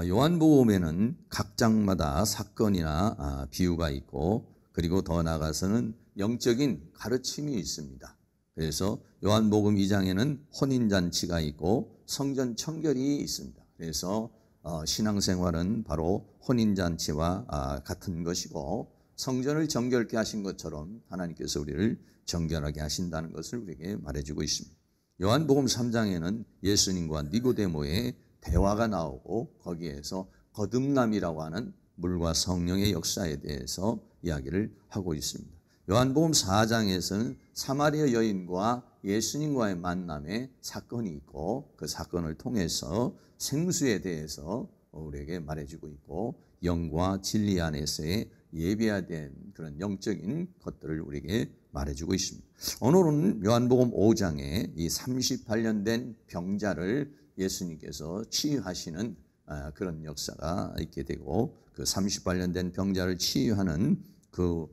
요한복음에는 각 장마다 사건이나 비유가 있고, 그리고 더 나아가서는 영적인 가르침이 있습니다. 그래서 요한복음 2장에는 혼인잔치가 있고 성전 청결이 있습니다. 그래서 신앙생활은 바로 혼인잔치와 같은 것이고, 성전을 정결케 하신 것처럼 하나님께서 우리를 정결하게 하신다는 것을 우리에게 말해주고 있습니다. 요한복음 3장에는 예수님과 니고데모의 대화가 나오고, 거기에서 거듭남이라고 하는 물과 성령의 역사에 대해서 이야기를 하고 있습니다. 요한복음 4장에서는 사마리아 여인과 예수님과의 만남의 사건이 있고, 그 사건을 통해서 생수에 대해서 우리에게 말해주고 있고, 영과 진리 안에서의 예배해야 된 그런 영적인 것들을 우리에게 말해주고 있습니다. 오늘은 요한복음 5장에 이 38년 된 병자를 예수님께서 치유하시는 그런 역사가 있게 되고, 그 38년 된 병자를 치유하는 그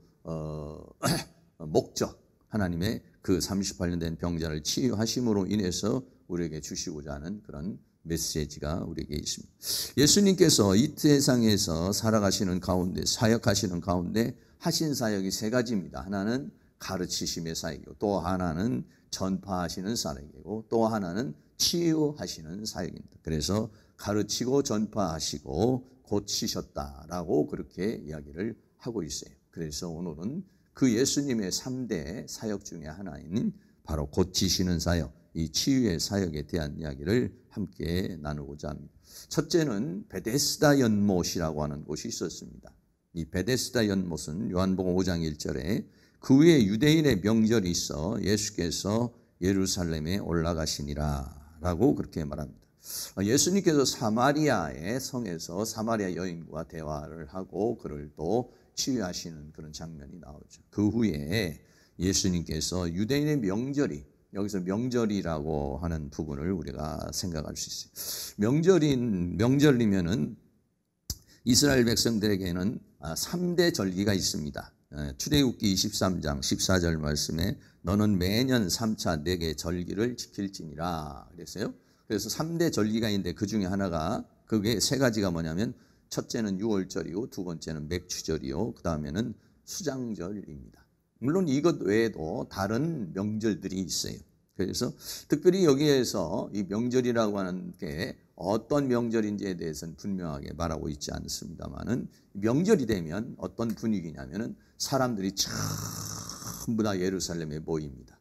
목적, 하나님의 그 38년 된 병자를 치유하심으로 인해서 우리에게 주시고자 하는 그런 메시지가 우리에게 있습니다. 예수님께서 이 세상에서 살아가시는 가운데, 사역하시는 가운데 하신 사역이 세 가지입니다. 하나는 가르치심의 사역이고, 또 하나는 전파하시는 사역이고, 또 하나는 치유하시는 사역입니다. 그래서 가르치고 전파하시고 고치셨다라고 그렇게 이야기를 하고 있어요. 그래서 오늘은 그 예수님의 3대 사역 중에 하나인 바로 고치시는 사역, 이 치유의 사역에 대한 이야기를 함께 나누고자 합니다. 첫째는 베데스다 연못이라고 하는 곳이 있었습니다. 이 베데스다 연못은 요한복음 5장 1절에 그 후에 유대인의 명절이 있어 예수께서 예루살렘에 올라가시니라 라고 그렇게 말합니다. 예수님께서 사마리아의 성에서 사마리아 여인과 대화를 하고 그를 또 치유하시는 그런 장면이 나오죠. 그 후에 예수님께서 유대인의 명절이, 여기서 명절이라고 하는 부분을 우리가 생각할 수 있어요. 명절이면은 이스라엘 백성들에게는 3대 절기가 있습니다. 출애굽기 23장 14절 말씀에 너는 매년 3차 내게 절기를 지킬지니라 그랬어요. 그래서 3대 절기가 있는데 그 중에 하나가, 그게 세 가지가 뭐냐면, 첫째는 유월절이요, 두 번째는 맥추절이요, 그 다음에는 수장절입니다. 물론 이것 외에도 다른 명절들이 있어요. 그래서 특별히 여기에서 이 명절이라고 하는 게 어떤 명절인지에 대해서는 분명하게 말하고 있지 않습니다만은, 명절이 되면 어떤 분위기냐면은 사람들이 전부 다 예루살렘에 모입니다.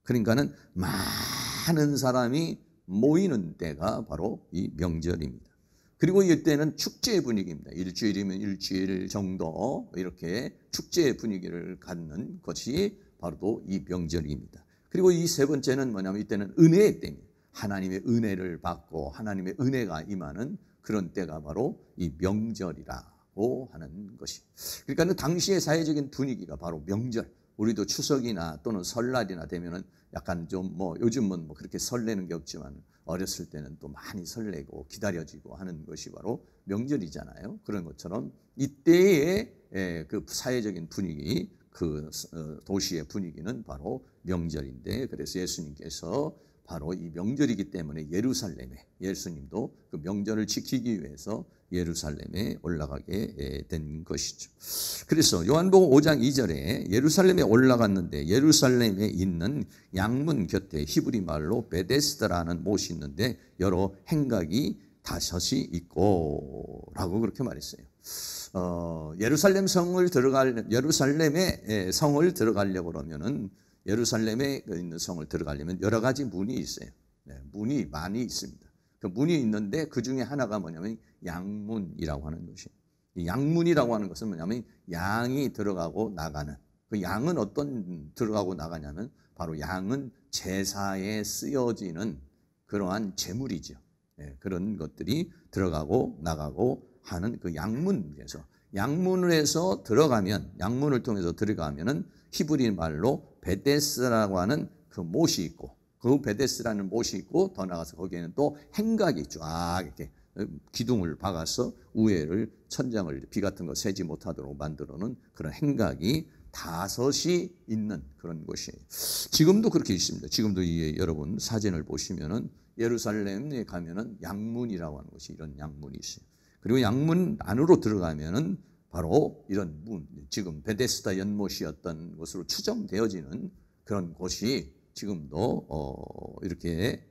그러니까는 많은 사람이 모이는 때가 바로 이 명절입니다. 그리고 이때는 축제 분위기입니다. 일주일이면 일주일 정도 이렇게 축제 분위기를 갖는 것이 바로 이 명절입니다. 그리고 이 세 번째는 뭐냐면, 이때는 은혜의 때입니다. 하나님의 은혜를 받고 하나님의 은혜가 임하는 그런 때가 바로 이 명절이라고 하는 것입니다. 그러니까 당시의 사회적인 분위기가 바로 명절. 우리도 추석이나 또는 설날이나 되면은 약간 좀 요즘은 그렇게 설레는 게 없지만 어렸을 때는 또 많이 설레고 기다려지고 하는 것이 바로 명절이잖아요. 그런 것처럼 이때의 그 사회적인 분위기, 그 도시의 분위기는 바로 명절인데, 그래서 예수님께서 바로 이 명절이기 때문에 예수님도 그 명절을 지키기 위해서 예루살렘에 올라가게 된 것이죠. 그래서 요한복음 5장 2절에 예루살렘에 올라갔는데, 예루살렘에 있는 양문 곁에 히브리 말로 베데스다라는 못이 있는데 여러 행각이 5이 있고 라고 그렇게 말했어요. 예루살렘에 성을 들어가려고 그러면은, 예루살렘에 있는 성을 들어가려면 여러 가지 문이 있어요. 문이 많이 있습니다. 그 문이 있는데 그 중에 하나가 뭐냐면 양문이라고 하는 것이에요. 이 양문이라고 하는 것은 뭐냐면 양이 들어가고 나가는, 그 양은 어떤 들어가고 나가냐면 바로 양은 제사에 쓰여지는 그러한 제물이죠. 그런 것들이 들어가고 나가고 하는 그 양문에서, 양문에서 들어가면, 양문을 통해서 들어가면은 히브리 말로 베데스라고 하는 그 못이 있고, 그 베데스라는 못이 있고, 더 나가서 거기에는 또 행각이 쫙 이렇게 기둥을 박아서 우회를, 천장을 비 같은 거 새지 못하도록 만들어 놓은 그런 행각이 5이 있는 그런 곳이에요. 지금도 그렇게 있습니다. 지금도 여러분 사진을 보시면은 예루살렘에 가면은 양문이라고 하는 것이 이런 양문이 있어요. 그리고 양문 안으로 들어가면은 바로 이런 문, 지금 베데스다 연못이었던 것으로 추정되어지는 그런 곳이 지금도 이렇게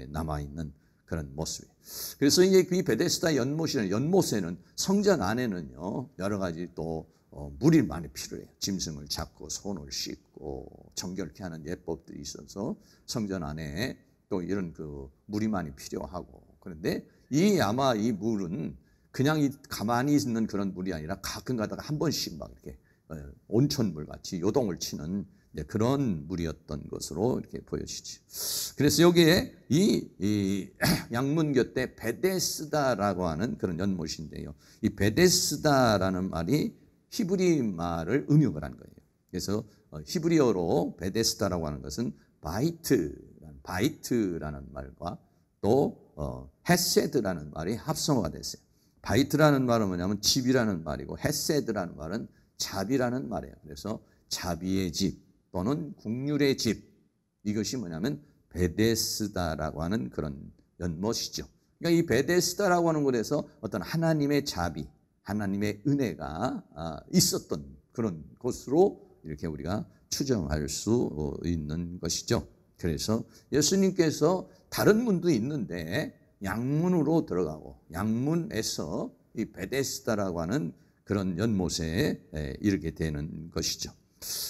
남아 있는 그런 모습이에요. 그래서 이제 그 베데스다 연못에는 성전 안에는요 여러 가지 또 물이 많이 필요해요. 짐승을 잡고 손을 씻고 정결케 하는 예법들이 있어서 성전 안에 또 이런 그 물이 많이 필요하고, 그런데 아마 이 물은 그냥 가만히 있는 그런 물이 아니라 가끔 가다가 한 번씩 막 이렇게 온천물 같이 요동을 치는 그런 물이었던 것으로 이렇게 보여지죠. 그래서 여기에 이 양문 곁에 베데스다라고 하는 그런 연못인데요. 이 베데스다라는 말이 히브리 말을 음역을 한 거예요. 그래서 히브리어로 베데스다라고 하는 것은 바이트라는 말과 또 헤세드라는 말이 합성어가 됐어요. 바이트라는 말은 뭐냐면 집이라는 말이고, 헤세드라는 말은 자비라는 말이에요. 그래서 자비의 집 또는 국률의 집, 이것이 뭐냐면 베데스다라고 하는 그런 연못이죠. 그러니까 이 베데스다라고 하는 곳에서 어떤 하나님의 자비, 하나님의 은혜가 있었던 그런 곳으로 이렇게 우리가 추정할 수 있는 것이죠. 그래서 예수님께서 다른 문도 있는데 양문으로 들어가고 양문에서 이 베데스다라고 하는 그런 연못에 이르게 되는 것이죠.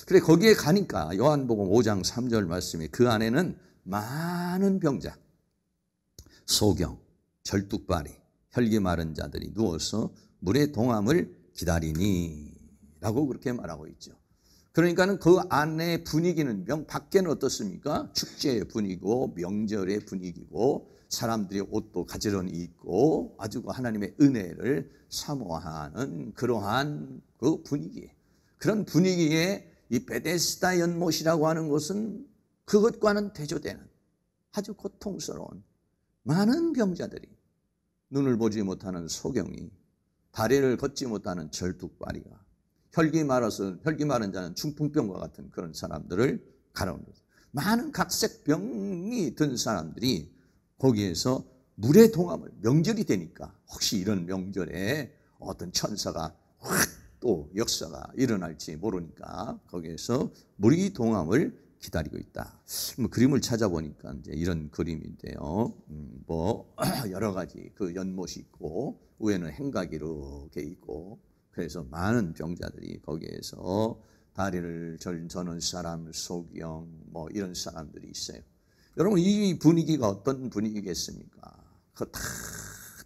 그래 거기에 가니까 요한복음 5장 3절 말씀에 그 안에는 많은 병자, 소경, 절뚝발이, 혈기 마른 자들이 누워서 물의 동함을 기다리니 라고 그렇게 말하고 있죠. 그러니까는 그 안의 분위기는 밖에는 어떻습니까? 축제의 분위기고 명절의 분위기고 사람들이 옷도 가지런히 입고 아주 하나님의 은혜를 사모하는 그러한 그 분위기, 그런 분위기에 이 베데스다 연못이라고 하는 것은 그것과는 대조되는 아주 고통스러운 많은 병자들이, 눈을 보지 못하는 소경이, 다리를 걷지 못하는 절뚝발이가, 혈기 마른 자는 중풍병과 같은 그런 사람들을 가라앉는 많은 각색 병이 든 사람들이 거기에서 물의 동함을, 명절이 되니까 혹시 이런 명절에 어떤 천사가 확 또 역사가 일어날지 모르니까 거기에서 물의 동함을 기다리고 있다. 그림을 찾아보니까 이제 이런 그림인데요. 여러 가지 그 연못이 있고 위에는 행각이 이렇게 있고, 그래서 많은 병자들이 거기에서 다리를 저는 사람, 소경 이런 사람들이 있어요. 여러분 이 분위기가 어떤 분위기겠습니까?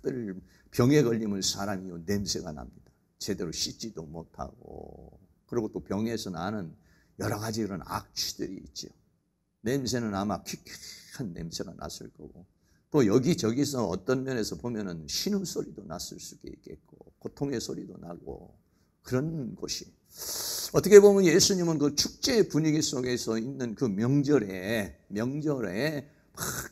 다들 병에 걸리면 사람이 냄새가 납니다. 제대로 씻지도 못하고, 그리고 또 병에서 나는 여러 가지 이런 악취들이 있죠. 냄새는 아마 퀴퀴한 냄새가 났을 거고, 또 여기저기서 어떤 면에서 보면은 신음소리도 났을 수도 있겠고, 고통의 소리도 나고, 그런 곳이. 어떻게 보면 예수님은 그 축제 분위기 속에서 있는 그 명절에 막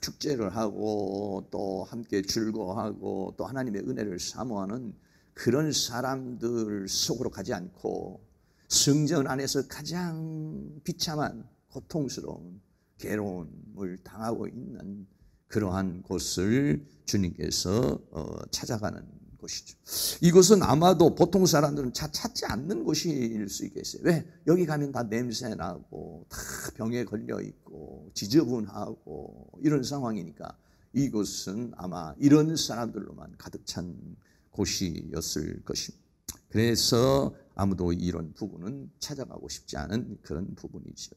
축제를 하고 또 함께 즐거워하고 또 하나님의 은혜를 사모하는 그런 사람들 속으로 가지 않고 성전 안에서 가장 비참한 고통스러운 괴로움을 당하고 있는 그러한 곳을 주님께서 찾아가는 곳이죠. 이곳은 아마도 보통 사람들은 찾지 않는 곳일 수 있겠어요. 왜? 여기 가면 다 냄새 나고 다 병에 걸려 있고 지저분하고 이런 상황이니까 이곳은 아마 이런 사람들로만 가득 찬 곳이었을 것입니다. 그래서 아무도 이런 부분은 찾아가고 싶지 않은 그런 부분이죠.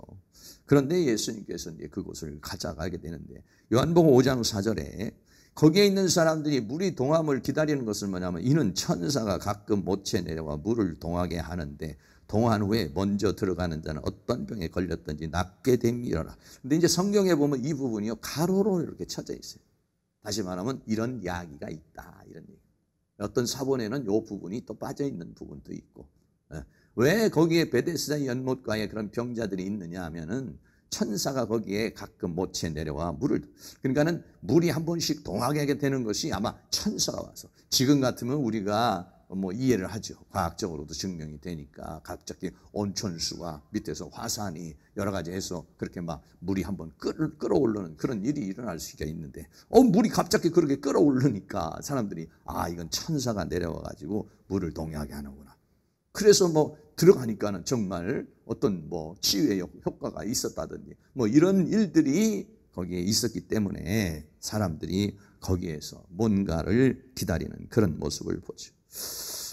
그런데 예수님께서 이제 그곳을 찾아가게 되는데, 요한복음 5장 4절에 거기에 있는 사람들이 물이 동함을 기다리는 것은 뭐냐면, 이는 천사가 가끔 못채 내려와 물을 동하게 하는데 동한 후에 먼저 들어가는 자는 어떤 병에 걸렸든지 낫게 됨이라. 근데 이제 성경에 보면 이 부분이요 가로로 이렇게 쳐져 있어요. 다시 말하면 이런 이야기가 있다, 이런 얘기. 어떤 사본에는 이 부분이 또 빠져 있는 부분도 있고, 왜 거기에 베데스다 연못가에 그런 병자들이 있느냐 하면은 천사가 거기에 가끔 못채 내려와 그러니까는 물이 한 번씩 동하게 되는 것이 아마 천사가 와서, 지금 같으면 우리가 뭐 이해를 하죠. 과학적으로도 증명이 되니까 갑자기 온천수가 밑에서 화산이 여러 가지 해서 그렇게 막 물이 한번 끓어오르는 그런 일이 일어날 수가 있는데 물이 갑자기 그렇게 끓어오르니까 사람들이 이건 천사가 내려와 가지고 물을 동하게 하는구나. 그래서 뭐 들어가니까는 정말 어떤 뭐 치유의 효과가 있었다든지 뭐 이런 일들이 거기에 있었기 때문에 사람들이 거기에서 뭔가를 기다리는 그런 모습을 보죠.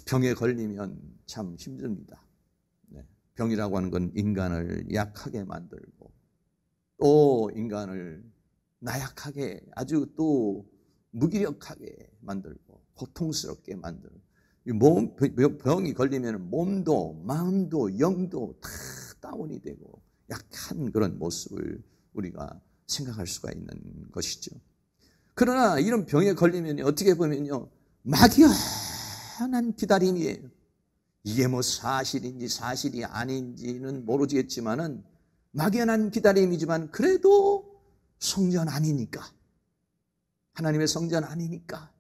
병에 걸리면 참 힘듭니다. 병이라고 하는 건 인간을 약하게 만들고 또 인간을 나약하게 아주 또 무기력하게 만들고 고통스럽게 만들고 병이 걸리면 몸도 마음도 영도 다 다운이 되고 약한 그런 모습을 우리가 생각할 수가 있는 것이죠. 그러나 이런 병에 걸리면 어떻게 보면요 막연한 기다림이에요. 이게 뭐 사실인지 사실이 아닌지는 모르겠지만은 막연한 기다림이지만 그래도 성전 아니니까 하나님의 성전 아니니까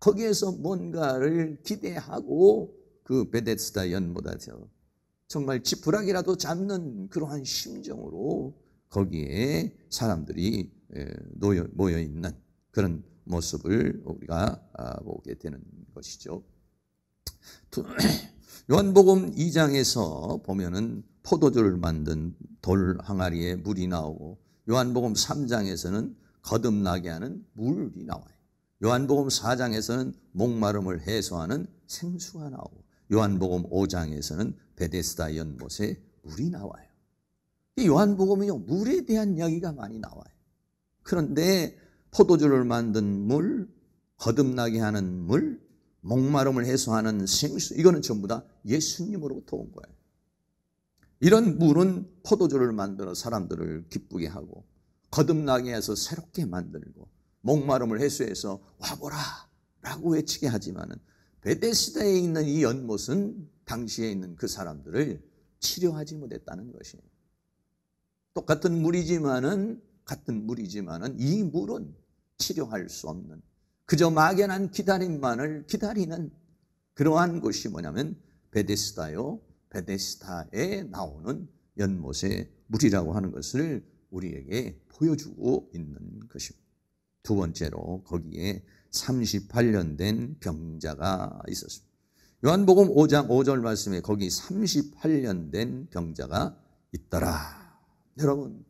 거기에서 뭔가를 기대하고 그 베데스다 연못에서 정말 지푸라기라도 잡는 그러한 심정으로 거기에 사람들이 모여 있는 그런 모습을 우리가 보게 되는 것이죠. 요한복음 2장에서 보면은 포도주를 만든 돌 항아리에 물이 나오고 요한복음 3장에서는 거듭나게 하는 물이 나와요. 요한복음 4장에서는 목마름을 해소하는 생수가 나오고 요한복음 5장에서는 베데스다 연못에 물이 나와요. 이 요한복음은요 물에 대한 이야기가 많이 나와요. 그런데 포도주를 만든 물, 거듭나게 하는 물, 목마름을 해소하는 생수, 이거는 전부 다 예수님으로부터 온 거예요. 이런 물은 포도주를 만들어 사람들을 기쁘게 하고 거듭나게 해서 새롭게 만들고 목마름을 해소해서 와보라 라고 외치게 하지만은 베데스다에 있는 이 연못은 당시에 있는 그 사람들을 치료하지 못했다는 것이에요. 똑같은 물이지만은 이 물은 치료할 수 없는 그저 막연한 기다림만을 기다리는 그러한 것이 뭐냐면 베데스다요. 베데스다에 나오는 연못의 물이라고 하는 것을 우리에게 보여주고 있는 것입니다. 두 번째로 거기에 38년 된 병자가 있었습니다. 요한복음 5장 5절 말씀에 거기 38년 된 병자가 있더라. 여러분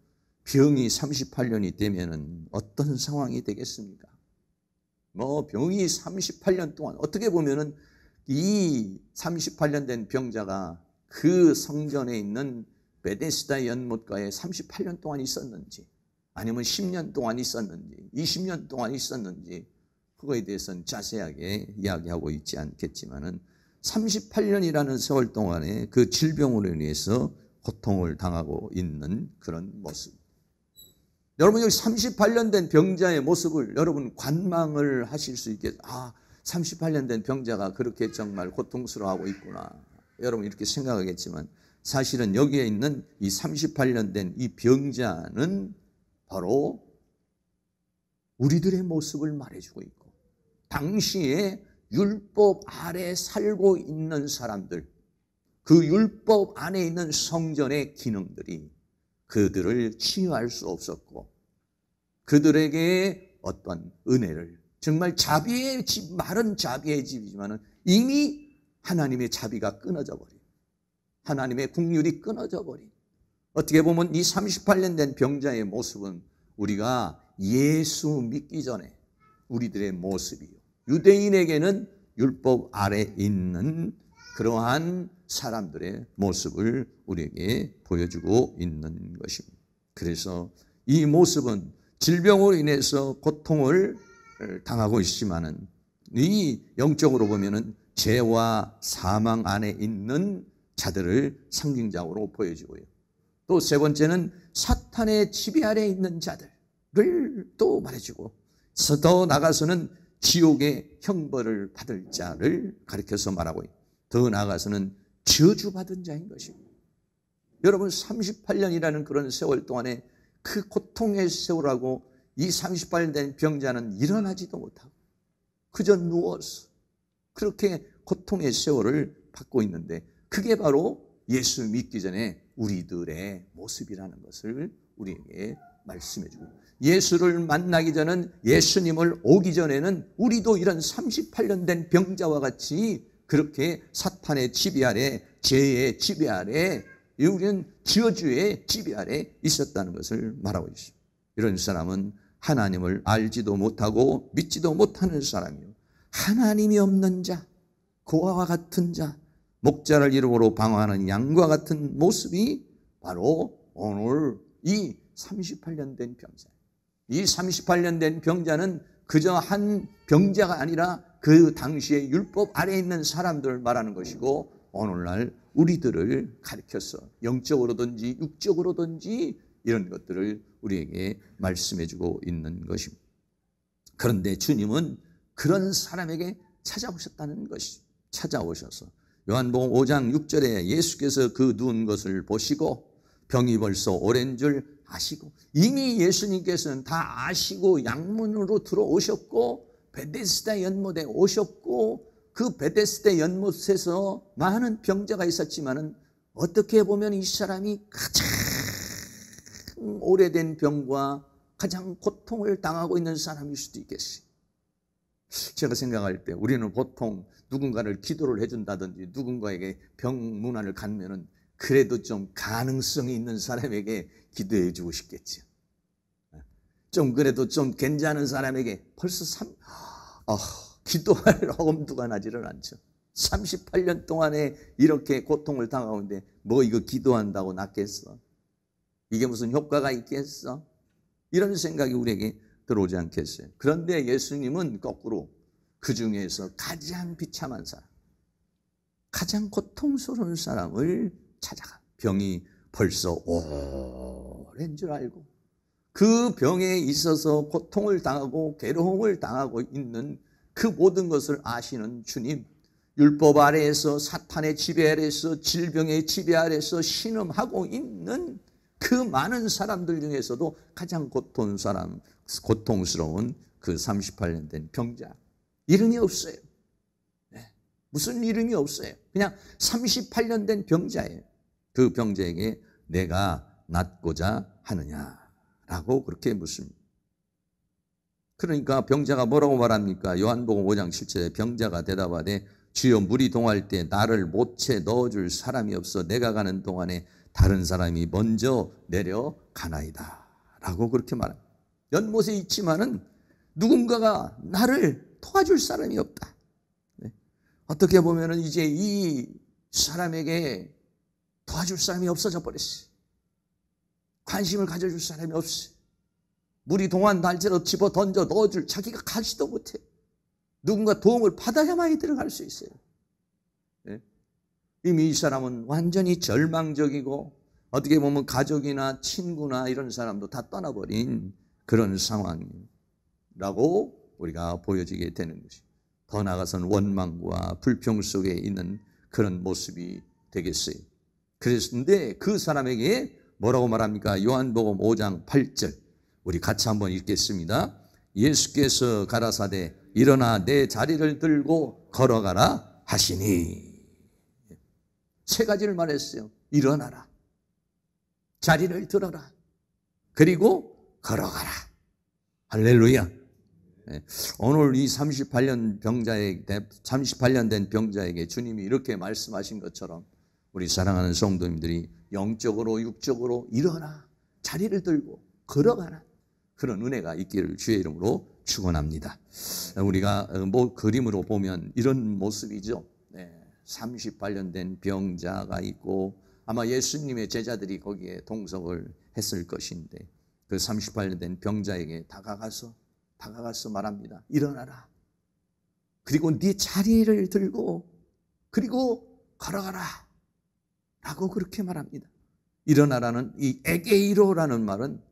병이 38년이 되면은 어떤 상황이 되겠습니까? 뭐 병이 38년 동안 어떻게 보면은 이 38년 된 병자가 그 성전에 있는 베데스다 연못가에 38년 동안 있었는지 아니면 10년 동안 있었는지 20년 동안 있었는지 그거에 대해서는 자세하게 이야기하고 있지 않겠지만은 38년이라는 세월 동안에 그 질병으로 인해서 고통을 당하고 있는 그런 모습. 여러분 여기 38년 된 병자의 모습을 여러분 관망을 하실 수 있게 38년 된 병자가 그렇게 정말 고통스러워하고 있구나. 여러분 이렇게 생각하겠지만 사실은 여기에 있는 이 38년 된 이 병자는 바로 우리들의 모습을 말해주고 있고 당시에 율법 아래 살고 있는 사람들 그 율법 안에 있는 성전의 기능들이 그들을 치유할 수 없었고 그들에게 어떤 은혜를 정말 자비의 집 마른 자비의 집이지만 이미 하나님의 자비가 끊어져 버린 하나님의 긍휼이 끊어져 버린 어떻게 보면 이 38년 된 병자의 모습은 우리가 예수 믿기 전에 우리들의 모습이요 유대인에게는 율법 아래 있는 그러한 사람들의 모습을 우리에게 보여주고 있는 것입니다. 그래서 이 모습은 질병으로 인해서 고통을 당하고 있지만은 이 영적으로 보면은 죄와 사망 안에 있는 자들을 상징적으로 보여주고요. 또 세 번째는 사탄의 지배 아래 있는 자들을 또 말해주고 더 나아가서는 지옥의 형벌을 받을 자를 가리켜서 말하고 더 나아가서는 저주받은 자인 것입니다. 여러분 38년이라는 그런 세월 동안에 그 고통의 세월하고 이 38년 된 병자는 일어나지도 못하고 그저 누워서 그렇게 고통의 세월을 받고 있는데 그게 바로 예수 믿기 전에 우리들의 모습이라는 것을 우리에게 말씀해 주고, 예수를 만나기 전은, 예수님을 오기 전에는 우리도 이런 38년 된 병자와 같이 그렇게 사탄의 지배 아래, 죄의 지배 아래, 우리는 저주의 지배 아래 있었다는 것을 말하고 있습니다. 이런 사람은 하나님을 알지도 못하고 믿지도 못하는 사람이요, 하나님이 없는 자, 고아와 같은 자, 목자를 이름으로 방황하는 양과 같은 모습이 바로 오늘 이 38년 된 병자. 이 38년 된 병자는 그저 한 병자가 아니라 그 당시에 율법 아래에 있는 사람들을 말하는 것이고, 오늘날 우리들을 가리켜서 영적으로든지 육적으로든지 이런 것들을 우리에게 말씀해 주고 있는 것입니다. 그런데 주님은 그런 사람에게 찾아오셨다는 것이, 찾아오셔서 요한복음 5장 6절에 예수께서 그 누운 것을 보시고 병이 벌써 오랜 줄 아시고, 이미 예수님께서는 다 아시고 양문으로 들어오셨고 베데스다 연못에 오셨고, 그 베데스다 연못에서 많은 병자가 있었지만은 어떻게 보면 이 사람이 가장 오래된 병과 가장 고통을 당하고 있는 사람일 수도 있겠어요. 제가 생각할 때 우리는 보통 누군가를 기도를 해준다든지 누군가에게 병 문안을 갖면은 그래도 좀 가능성이 있는 사람에게 기도해 주고 싶겠죠. 좀 그래도 좀 괜찮은 사람에게 벌써 기도할 엄두가 나지를 않죠. 38년 동안에 이렇게 고통을 당하는데 뭐 이거 기도한다고 낫겠어? 이게 무슨 효과가 있겠어? 이런 생각이 우리에게 들어오지 않겠어요? 그런데 예수님은 거꾸로 그 중에서 가장 비참한 사람, 가장 고통스러운 사람을 찾아가. 병이 벌써 오랜 줄 알고 그 병에 있어서 고통을 당하고 괴로움을 당하고 있는 그 모든 것을 아시는 주님, 율법 아래에서 사탄의 지배 아래에서 질병의 지배 아래에서 신음하고 있는 그 많은 사람들 중에서도 가장 고통스러운 그 38년 된 병자, 이름이 없어요. 무슨 이름이 없어요. 그냥 38년 된 병자예요. 그 병자에게 내가 낫고자 하느냐라고 그렇게 묻습니다. 그러니까 병자가 뭐라고 말합니까? 요한복음 5장 7절에 병자가 대답하되 주여 물이 동할 때 나를 못채 넣어줄 사람이 없어 내가 가는 동안에 다른 사람이 먼저 내려가나이다 라고 그렇게 말합니다. 연못에 있지만은 누군가가 나를 도와줄 사람이 없다. 어떻게 보면은 이제 이 사람에게 도와줄 사람이 없어져 버렸어요. 관심을 가져줄 사람이 없어요. 물이 동안 날짜로 집어 던져 넣어줄, 자기가 가지도 못해. 누군가 도움을 받아야만이 들어갈 수 있어요. 이미 이 사람은 완전히 절망적이고 어떻게 보면 가족이나 친구나 이런 사람도 다 떠나버린 그런 상황이라고 우리가 보여지게 되는 것이, 더 나아가서는 원망과 불평 속에 있는 그런 모습이 되겠어요. 그랬는데 그 사람에게 뭐라고 말합니까? 요한복음 5장 8절 우리 같이 한번 읽겠습니다. 예수께서 가라사대 일어나 내 자리를 들고 걸어가라 하시니. 세 가지를 말했어요. 일어나라, 자리를 들어라, 그리고 걸어가라. 할렐루야. 오늘 이 38년 된 병자에게 주님이 이렇게 말씀하신 것처럼 우리 사랑하는 성도님들이 영적으로 육적으로 일어나 자리를 들고 걸어가라, 그런 은혜가 있기를 주의 이름으로 축원합니다. 우리가 뭐 그림으로 보면 이런 모습이죠. 38년 된 병자가 있고 아마 예수님의 제자들이 거기에 동석을 했을 것인데 그 38년 된 병자에게 다가가서 말합니다. 일어나라. 그리고 네 자리를 들고 그리고 걸어가라 라고 그렇게 말합니다. 일어나라는 이 에게이로라는 말은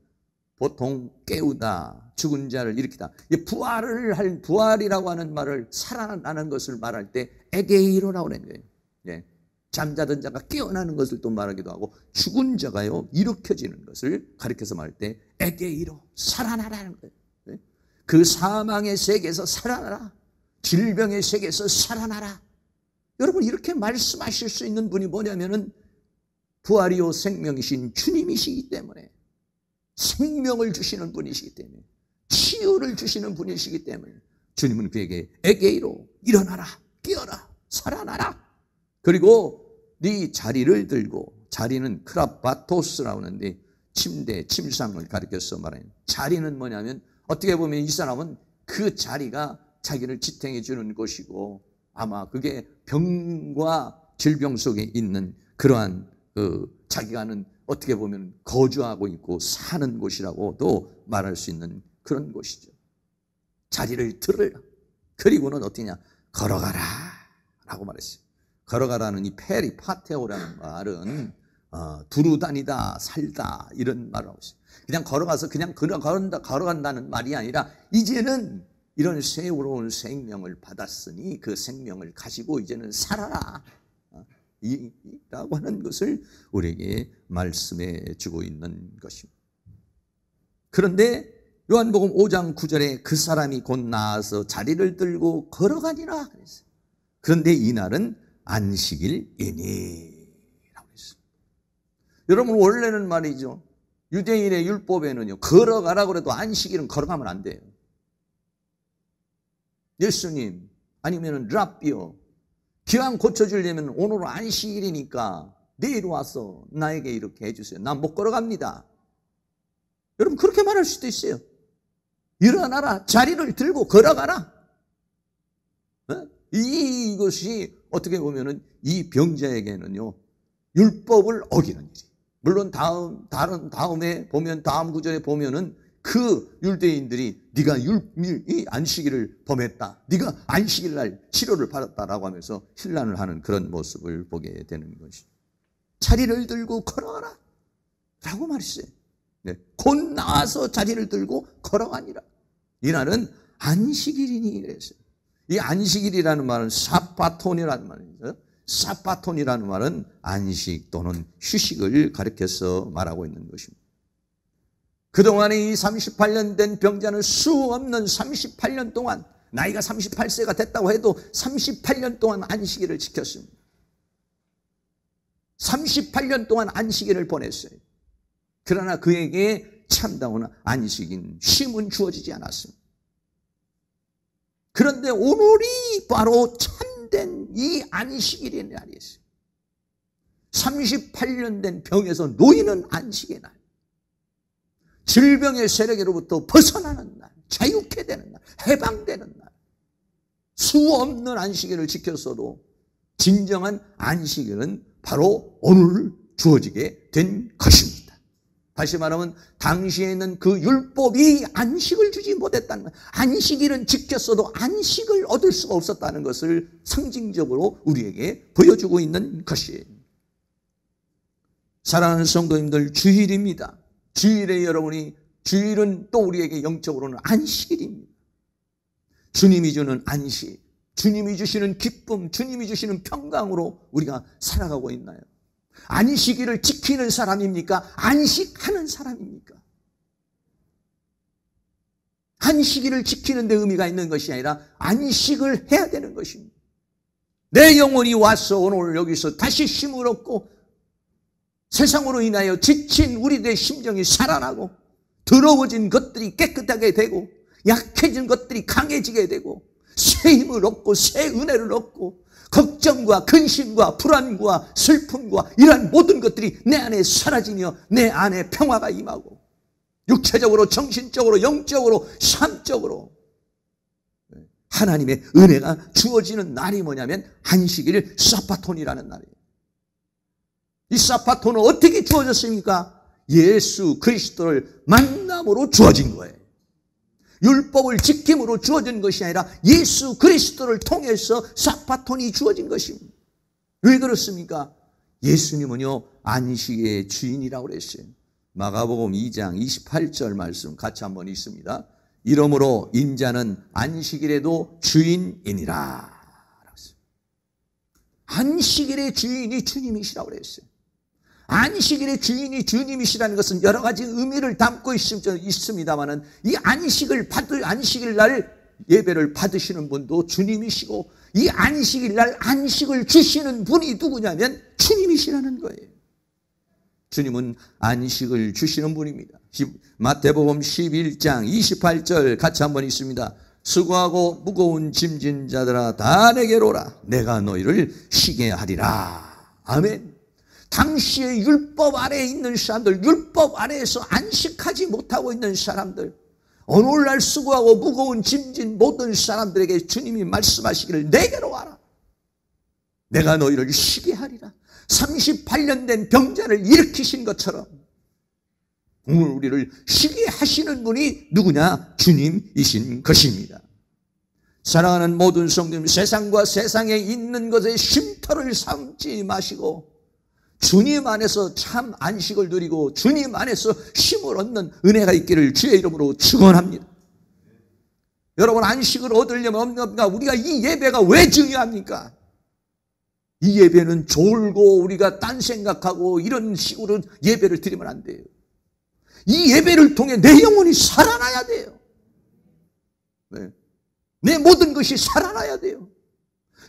보통 깨우다, 죽은 자를 일으키다, 부활이라고 하는 말을, 살아나는 것을 말할 때 에게이로라고 하는 거예요. 잠자던 자가 깨어나는 것을 또 말하기도 하고, 죽은 자가요 일으켜지는 것을 가리켜서 말할 때 에게이로, 살아나라는 거예요. 그 사망의 세계에서 살아나라, 질병의 세계에서 살아나라, 여러분, 이렇게 말씀하실 수 있는 분이 뭐냐면은 부활이요 생명이신 주님이시기 때문에, 생명을 주시는 분이시기 때문에, 치유를 주시는 분이시기 때문에 주님은 그에게 에게이로 일어나라, 깨어라, 살아나라. 그리고 네 자리를 들고, 자리는 크라바토스라고 하는데 침대, 침상을 가리켜서 말하는, 자리는 뭐냐면 어떻게 보면 이 사람은 그 자리가 자기를 지탱해 주는 곳이고, 아마 그게 병과 질병 속에 있는 그러한 자기가는 어떻게 보면 거주하고 있고 사는 곳이라고도 말할 수 있는 그런 곳이죠. 자리를 들으라. 그리고는 어떠냐, 걸어가라 라고 말했어요. 걸어가라는 이 페리파테오라는 말은 두루다니다, 살다, 이런 말을 하고 있어요. 그냥 걸어가서 그냥 걸어간다는 말이 아니라, 이제는 이런 새로운 생명을 받았으니 그 생명을 가지고 이제는 살아라 라고 하는 것을 우리에게 말씀해 주고 있는 것입니다. 그런데 요한복음 5장 9절에 그 사람이 곧 나아서 자리를 들고 걸어가니라 그랬어요. 그런데 이날은 안식일이니 라고 했어요. 여러분, 원래는 말이죠, 유대인의 율법에는요, 걸어가라 그래도 안식일은 걸어가면 안 돼요. 예수님 아니면 랍비요, 기왕 고쳐주려면 오늘은 안식일이니까 내일 와서 나에게 이렇게 해주세요. 난 못 걸어갑니다. 여러분, 그렇게 말할 수도 있어요. 일어나라, 자리를 들고 걸어가라. 이것이 어떻게 보면은 이 병자에게는요, 율법을 어기는 일이. 물론 다음에 보면, 다음 구절에 보면은 그 유대인들이 네가 이 안식일을 범했다, 네가 안식일 날 치료를 받았다라고 하면서 힐난을 하는 그런 모습을 보게 되는 것이죠. 자리를 들고 걸어가라 라고 말했어요. 네. 곧 나와서 자리를 들고 걸어가니라. 이날은 안식일이니 그랬어요. 이 안식일이라는 말은 사바톤이라는 말이죠. 사바톤이라는 말은 안식 또는 휴식을 가리켜서 말하고 있는 것입니다. 그동안에 이 38년 된 병자는 수없는 38년 동안, 나이가 38세가 됐다고 해도 38년 동안 안식일을 지켰습니다. 38년 동안 안식일을 보냈어요. 그러나 그에게 참다운 안식인 쉼은 주어지지 않았습니다. 그런데 오늘이 바로 참된 이 안식일의 날이었어요. 38년 된 병에서 놓이는 안식의 날, 질병의 세력으로부터 벗어나는 날, 자유케 되는 날, 해방되는 날. 수없는 안식일을 지켰어도 진정한 안식일은 바로 오늘 주어지게 된 것입니다. 다시 말하면 당시에는 그 율법이 안식을 주지 못했다는 거예요. 안식일은 지켰어도 안식을 얻을 수가 없었다는 것을 상징적으로 우리에게 보여주고 있는 것이에요. 사랑하는 성도님들, 주일입니다. 주일에 주일은 또 우리에게 영적으로는 안식일입니다. 주님이 주는 안식, 주님이 주시는 기쁨, 주님이 주시는 평강으로 우리가 살아가고 있나요? 안식일을 지키는 사람입니까? 안식하는 사람입니까? 안식일을 지키는 데 의미가 있는 것이 아니라 안식을 해야 되는 것입니다. 내 영혼이 와서 오늘 여기서 다시 힘을 얻고 세상으로 인하여 지친 우리들의 심정이 살아나고 더러워진 것들이 깨끗하게 되고 약해진 것들이 강해지게 되고 새 힘을 얻고 새 은혜를 얻고 걱정과 근심과 불안과 슬픔과 이러한 모든 것들이 내 안에 사라지며 내 안에 평화가 임하고 육체적으로 정신적으로 영적으로 삶적으로 하나님의 은혜가 주어지는 날이 뭐냐면 안식일 사바톤이라는 날이에요. 이 사바톤은 어떻게 주어졌습니까? 예수 그리스도를 만남으로 주어진 거예요. 율법을 지킴으로 주어진 것이 아니라 예수 그리스도를 통해서 사바톤이 주어진 것입니다. 왜 그렇습니까? 예수님은요 안식의 주인이라고 그랬어요. 마가복음 2장 28절 말씀 같이 한번 읽습니다. 이러므로 인자는 안식일에도 주인이니라. 안식일의 주인이 주님이시라고 그랬어요. 안식일의 주인이 주님이시라는 것은 여러 가지 의미를 담고 있습니다만은 이 안식을 받을 안식일 날 예배를 받으시는 분도 주님이시고 이 안식일 날 안식을 주시는 분이 누구냐면 주님이시라는 거예요. 주님은 안식을 주시는 분입니다. 마태복음 11장 28절 같이 한번 읽습니다. 수고하고 무거운 짐진 자들아 다 내게로 오라. 내가 너희를 쉬게 하리라. 아멘. 당시의 율법 아래에 있는 사람들, 율법 아래에서 안식하지 못하고 있는 사람들, 오늘날 수고하고 무거운 짐진 모든 사람들에게 주님이 말씀하시기를 내게로 와라. 내가 너희를 쉬게 하리라. 38년 된 병자를 일으키신 것처럼 오늘 우리를 쉬게 하시는 분이 누구냐? 주님이신 것입니다. 사랑하는 모든 성도님, 세상과 세상에 있는 것에 쉼터를 삼지 마시고 주님 안에서 참 안식을 누리고 주님 안에서 쉼을 얻는 은혜가 있기를 주의 이름으로 축원합니다. 여러분, 안식을 얻으려면 우리가 이 예배가 왜 중요합니까? 이 예배는 졸고 우리가 딴 생각하고 이런 식으로 예배를 드리면 안 돼요. 이 예배를 통해 내 영혼이 살아나야 돼요. 네. 내 모든 것이 살아나야 돼요.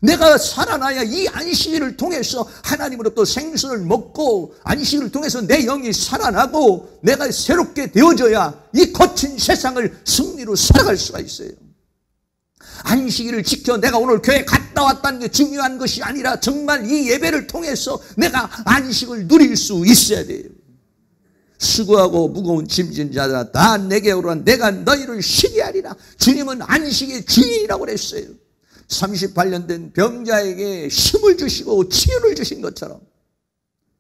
내가 살아나야 이 안식일을 통해서 하나님으로부터 생수를 먹고 안식일을 통해서 내 영이 살아나고 내가 새롭게 되어져야 이 거친 세상을 승리로 살아갈 수가 있어요. 안식일을 지켜 내가 오늘 교회 갔다 왔다는 게 중요한 것이 아니라 정말 이 예배를 통해서 내가 안식을 누릴 수 있어야 돼요. 수고하고 무거운 짐진 자들아 다 내게 오라. 내가 너희를 쉬게 하리라. 주님은 안식의 주인이라고 그랬어요. 38년 된 병자에게 힘을 주시고 치유를 주신 것처럼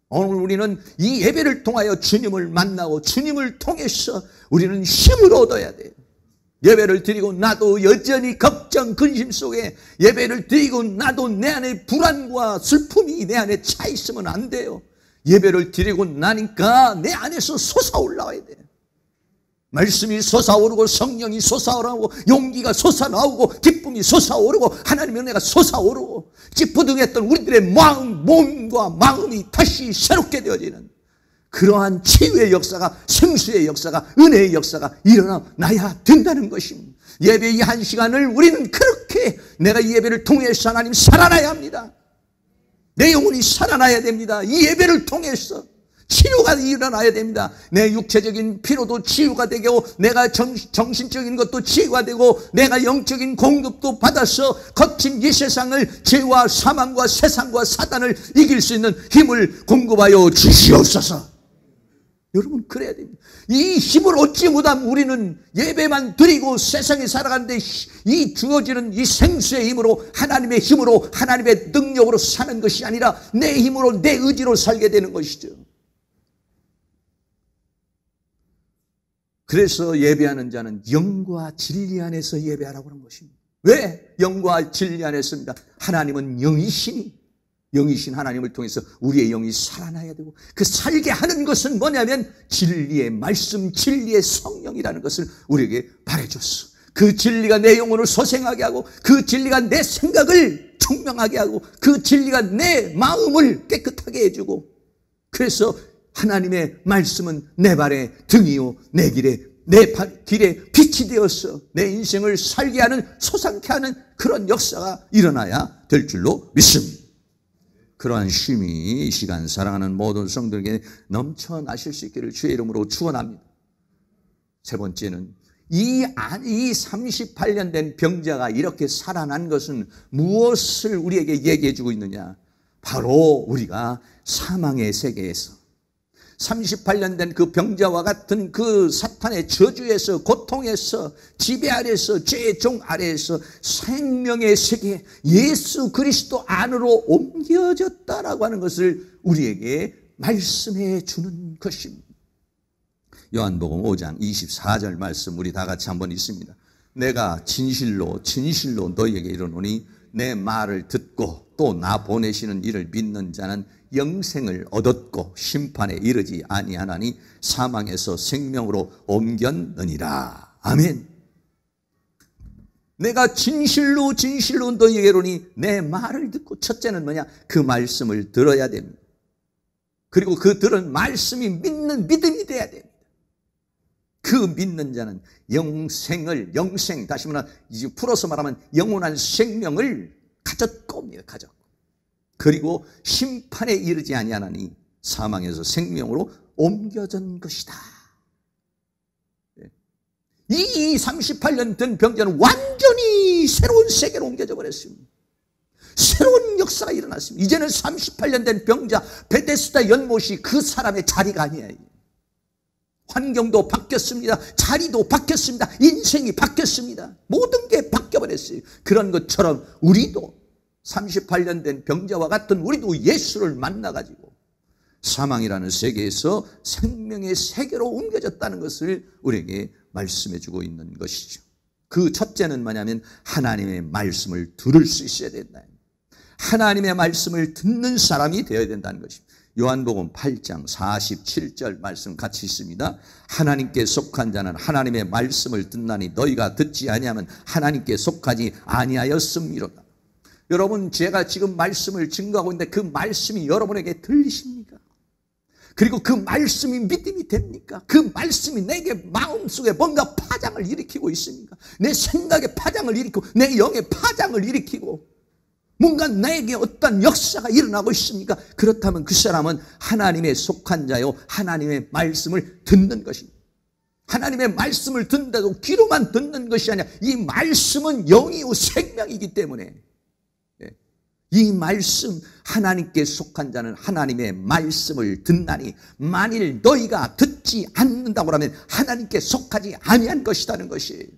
오늘 우리는 이 예배를 통하여 주님을 만나고 주님을 통해서 우리는 힘을 얻어야 돼요. 예배를 드리고 나도 여전히 걱정 근심 속에 예배를 드리고 나도 내 안에 불안과 슬픔이 내 안에 차 있으면 안 돼요. 예배를 드리고 나니까 내 안에서 솟아올라와야 돼요. 말씀이 솟아오르고 성령이 솟아오르고 용기가 솟아나오고 기쁨이 솟아오르고 하나님의 은혜가 솟아오르고 찌푸둥했던 우리들의 몸과 마음이 다시 새롭게 되어지는 그러한 치유의 역사가, 생수의 역사가, 은혜의 역사가 일어나야 된다는 것입니다. 예배 이 한 시간을 우리는 그렇게 내가 이 예배를 통해서 하나님 살아나야 합니다. 내 영혼이 살아나야 됩니다. 이 예배를 통해서 치유가 일어나야 됩니다. 내 육체적인 피로도 치유가 되고 내가 정신적인 것도 치유가 되고 내가 영적인 공급도 받아서 거친 이 세상을 죄와 사망과 세상과 사단을 이길 수 있는 힘을 공급하여 주시옵소서. 여러분, 그래야 됩니다. 이 힘을 얻지 못하면 우리는 예배만 드리고 세상에 살아가는데 이 주어지는 이 생수의 힘으로 하나님의 힘으로 하나님의 능력으로 사는 것이 아니라 내 힘으로 내 의지로 살게 되는 것이죠. 그래서 예배하는 자는 영과 진리 안에서 예배하라고 하는 것입니다. 왜 영과 진리 안에서입니다? 하나님은 영이시니 영이신 하나님을 통해서 우리의 영이 살아나야 되고 그 살게 하는 것은 뭐냐면 진리의 말씀, 진리의 성령이라는 것을 우리에게 말해줬어. 그 진리가 내 영혼을 소생하게 하고 그 진리가 내 생각을 총명하게 하고 그 진리가 내 마음을 깨끗하게 해주고 그래서 하나님의 말씀은 내 발의 등이요 내 길에 빛이 되어서 내 인생을 살게 하는 솟아나게 하는 그런 역사가 일어나야 될 줄로 믿습니다. 그러한 쉼이 이 시간 사랑하는 모든 성도에게 넘쳐나실 수 있기를 주의 이름으로 축원합니다. 세 번째는 이 38년 된 병자가 이렇게 살아난 것은 무엇을 우리에게 얘기해 주고 있느냐? 바로 우리가 사망의 세계에서 38년 된 그 병자와 같은 그 사탄의 저주에서 고통에서 지배 아래에서 죄의 종 아래에서 생명의 세계 예수 그리스도 안으로 옮겨졌다라고 하는 것을 우리에게 말씀해 주는 것입니다. 요한복음 5장 24절 말씀 우리 다 같이 한번 읽습니다. 내가 진실로 너희에게 이르노니 내 말을 듣고 또 나 보내시는 이를 믿는 자는 영생을 얻었고 심판에 이르지 아니하나니 사망에서 생명으로 옮겼느니라. 아멘. 내가 진실로 너희에게 이르노니 내 말을 듣고 첫째는 뭐냐? 그 말씀을 들어야 됩니다. 그리고 그 들은 말씀이 믿는 믿음이 돼야 됩니다. 그 믿는 자는 영생, 다시 말하면 이제 풀어서 말하면 영원한 생명을 가졌고, 그리고 심판에 이르지 아니하나니 사망에서 생명으로 옮겨진 것이다. 이 38년 된 병자는 완전히 새로운 세계로 옮겨져 버렸습니다. 새로운 역사가 일어났습니다. 이제는 38년 된 병자 베데스다 연못이 그 사람의 자리가 아니에요. 환경도 바뀌었습니다. 자리도 바뀌었습니다. 인생이 바뀌었습니다. 모든 게 바뀌어버렸어요. 그런 것처럼 우리도 38년 된 병자와 같은 우리도 예수를 만나가지고 사망이라는 세계에서 생명의 세계로 옮겨졌다는 것을 우리에게 말씀해주고 있는 것이죠. 그 첫째는 뭐냐면 하나님의 말씀을 들을 수 있어야 된다. 하나님의 말씀을 듣는 사람이 되어야 된다는 것입니다. 요한복음 8장 47절 말씀 같이 있습니다. 하나님께 속한 자는 하나님의 말씀을 듣나니 너희가 듣지 아니하면 하나님께 속하지 아니하였음이로다. 여러분, 제가 지금 말씀을 증거하고 있는데 그 말씀이 여러분에게 들리십니까? 그리고 그 말씀이 믿음이 됩니까? 그 말씀이 내게 마음속에 뭔가 파장을 일으키고 있습니까? 내 생각에 파장을 일으키고 내 영에 파장을 일으키고 뭔가 나에게 어떤 역사가 일어나고 있습니까? 그렇다면 그 사람은 하나님에 속한 자요, 하나님의 말씀을 듣는 것입니다. 하나님의 말씀을 듣는데도 귀로만 듣는 것이 아니라 이 말씀은 영이요 생명이기 때문에 이 말씀, 하나님께 속한 자는 하나님의 말씀을 듣나니 만일 너희가 듣지 않는다고 하면 하나님께 속하지 아니한 것이라는 것이.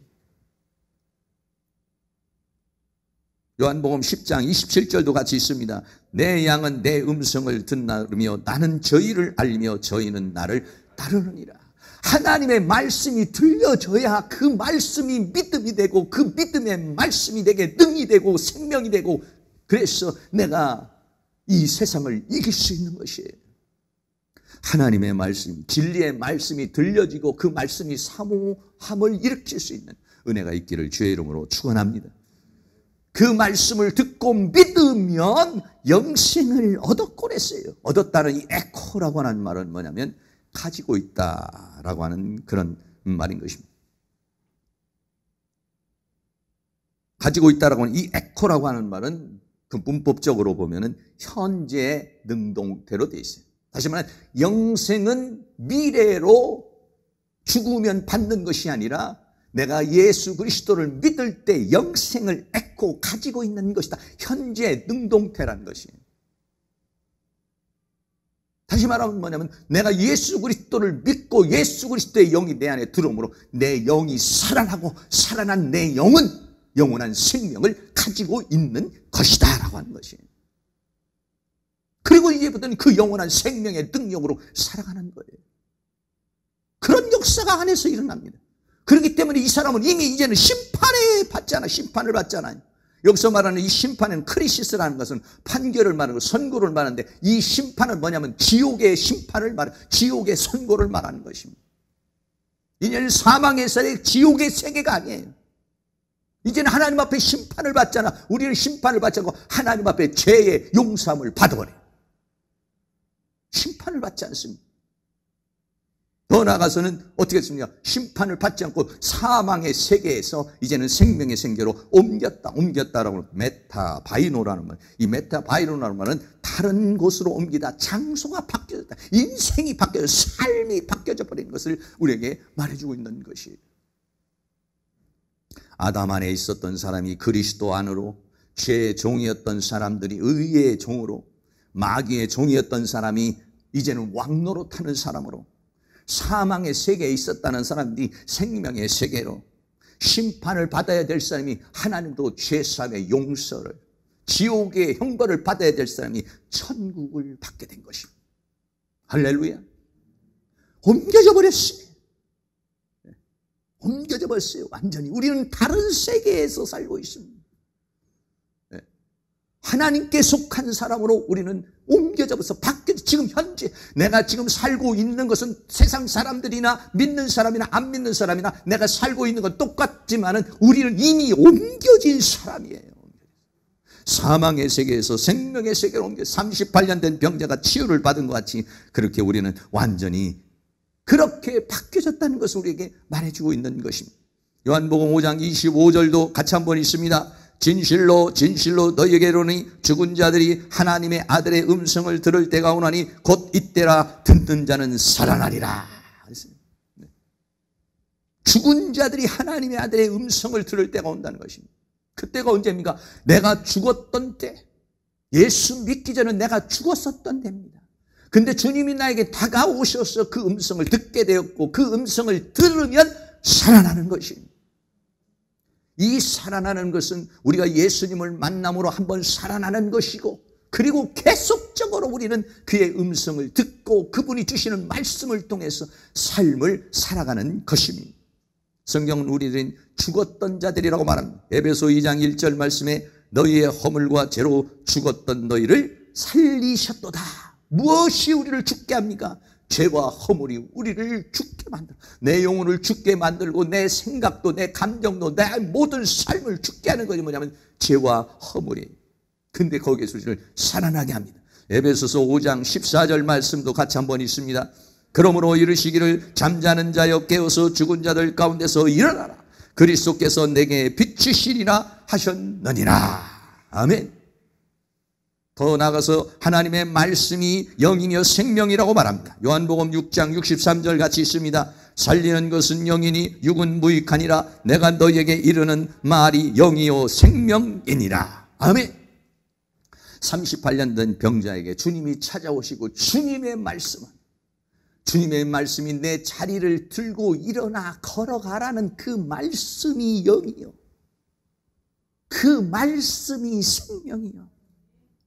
요한복음 10장 27절도 같이 있습니다. 내 양은 내 음성을 듣나르며 나는 저희를 알며 저희는 나를 따르느니라. 하나님의 말씀이 들려져야 그 말씀이 믿음이 되고 그 믿음의 말씀이 내게 능이 되고 생명이 되고 그래서 내가 이 세상을 이길 수 있는 것이에요. 하나님의 말씀, 진리의 말씀이 들려지고 그 말씀이 사모함을 일으킬 수 있는 은혜가 있기를 주의 이름으로 축원합니다. 그 말씀을 듣고 믿으면 영생을 얻었고 그랬어요. 얻었다는 이 에코라고 하는 말은 뭐냐면 가지고 있다라고 하는 그런 말인 것입니다. 가지고 있다라고 하는 이 에코라고 하는 말은 그 문법적으로 보면은 현재 능동태로 되어 있어요. 다시 말하면 영생은 미래로 죽으면 받는 것이 아니라 내가 예수 그리스도를 믿을 때 영생을 얻고 가지고 있는 것이다. 현재 능동태라는 것이에요. 다시 말하면 뭐냐면 내가 예수 그리스도를 믿고 예수 그리스도의 영이 내 안에 들어오므로 내 영이 살아나고 살아난 내 영은 영원한 생명을 가지고 있는 것이다 라고 하는 것이에요. 그리고 이제부터는 그 영원한 생명의 능력으로 살아가는 거예요. 그런 역사가 안에서 일어납니다. 그렇기 때문에 이 사람은 이미 이제는 심판을 받잖아요. 여기서 말하는 이 심판은 크리시스라는 것은 판결을 말하고 선고를 말하는데 이 심판은 뭐냐면 지옥의 심판을 지옥의 선고를 말하는 것입니다. 이제는 사망의 세계, 지옥의 세계가 아니에요. 이제는 하나님 앞에 심판을 받잖아. 우리는 심판을 받지 않고 하나님 앞에 죄의 용서함을 받아버려요. 심판을 받지 않습니다. 더 나아가서는 어떻게 했습니까? 심판을 받지 않고 사망의 세계에서 이제는 생명의 세계로 옮겼다라고 메타바이노라는 말. 이 메타바이노라는 말은 다른 곳으로 옮기다, 장소가 바뀌어졌다, 인생이 바뀌어져, 삶이 바뀌어져 버린 것을 우리에게 말해주고 있는 것이에요. 아담 안에 있었던 사람이 그리스도 안으로, 죄의 종이었던 사람들이 의의 종으로, 마귀의 종이었던 사람이 이제는 왕노릇하는 사람으로, 사망의 세계에 있었다는 사람들이 생명의 세계로, 심판을 받아야 될 사람이 하나님도 죄사함의 용서를, 지옥의 형벌을 받아야 될 사람이 천국을 받게 된 것입니다. 할렐루야. 옮겨져 버렸어요. 옮겨져 버렸어요. 완전히. 우리는 다른 세계에서 살고 있습니다. 하나님께 속한 사람으로 우리는 옮겨져 버려서 바뀌어져. 지금 현재 내가 지금 살고 있는 것은 세상 사람들이나 믿는 사람이나 안 믿는 사람이나 내가 살고 있는 건 똑같지만은 우리는 이미 옮겨진 사람이에요. 사망의 세계에서 생명의 세계로 옮겨 38년 된 병자가 치유를 받은 것 같이 그렇게 우리는 완전히 그렇게 바뀌어졌다는 것을 우리에게 말해주고 있는 것입니다. 요한복음 5장 25절도 같이 한번 있습니다. 진실로 진실로 너희에게 이르노니 죽은 자들이 하나님의 아들의 음성을 들을 때가 오나니 곧 이때라 듣는 자는 살아나리라. 죽은 자들이 하나님의 아들의 음성을 들을 때가 온다는 것입니다. 그때가 언제입니까? 내가 죽었던 때, 예수 믿기 전에 내가 죽었었던 때입니다. 근데 주님이 나에게 다가오셔서 그 음성을 듣게 되었고 그 음성을 들으면 살아나는 것입니다. 이 살아나는 것은 우리가 예수님을 만남으로 한번 살아나는 것이고, 그리고 계속적으로 우리는 그의 음성을 듣고 그분이 주시는 말씀을 통해서 삶을 살아가는 것입니다. 성경은 우리들은 죽었던 자들이라고 말합니다. 에베소 2장 1절 말씀에 너희의 허물과 죄로 죽었던 너희를 살리셨도다. 무엇이 우리를 죽게 합니까? 죄와 허물이 우리를 죽게 만들어, 내 영혼을 죽게 만들고 내 생각도 내 감정도 내 모든 삶을 죽게 하는 것이 뭐냐면 죄와 허물이. 근데 거기에서 우리를 살아나게 합니다. 에베소서 5장 14절 말씀도 같이 한번 있습니다. 그러므로 이르시기를 잠자는 자여 깨어서 죽은 자들 가운데서 일어나라. 그리스도께서 내게 비추시리라 하셨느니라. 아멘. 더 나아가서 하나님의 말씀이 영이며 생명이라고 말합니다. 요한복음 6장 63절 같이 있습니다. 살리는 것은 영이니 육은 무익하니라. 내가 너희에게 이르는 말이 영이요 생명이니라. 아멘. 38년 된 병자에게 주님이 찾아오시고 주님의 말씀이 내 자리를 들고 일어나 걸어가라는 그 말씀이 영이요, 그 말씀이 생명이요.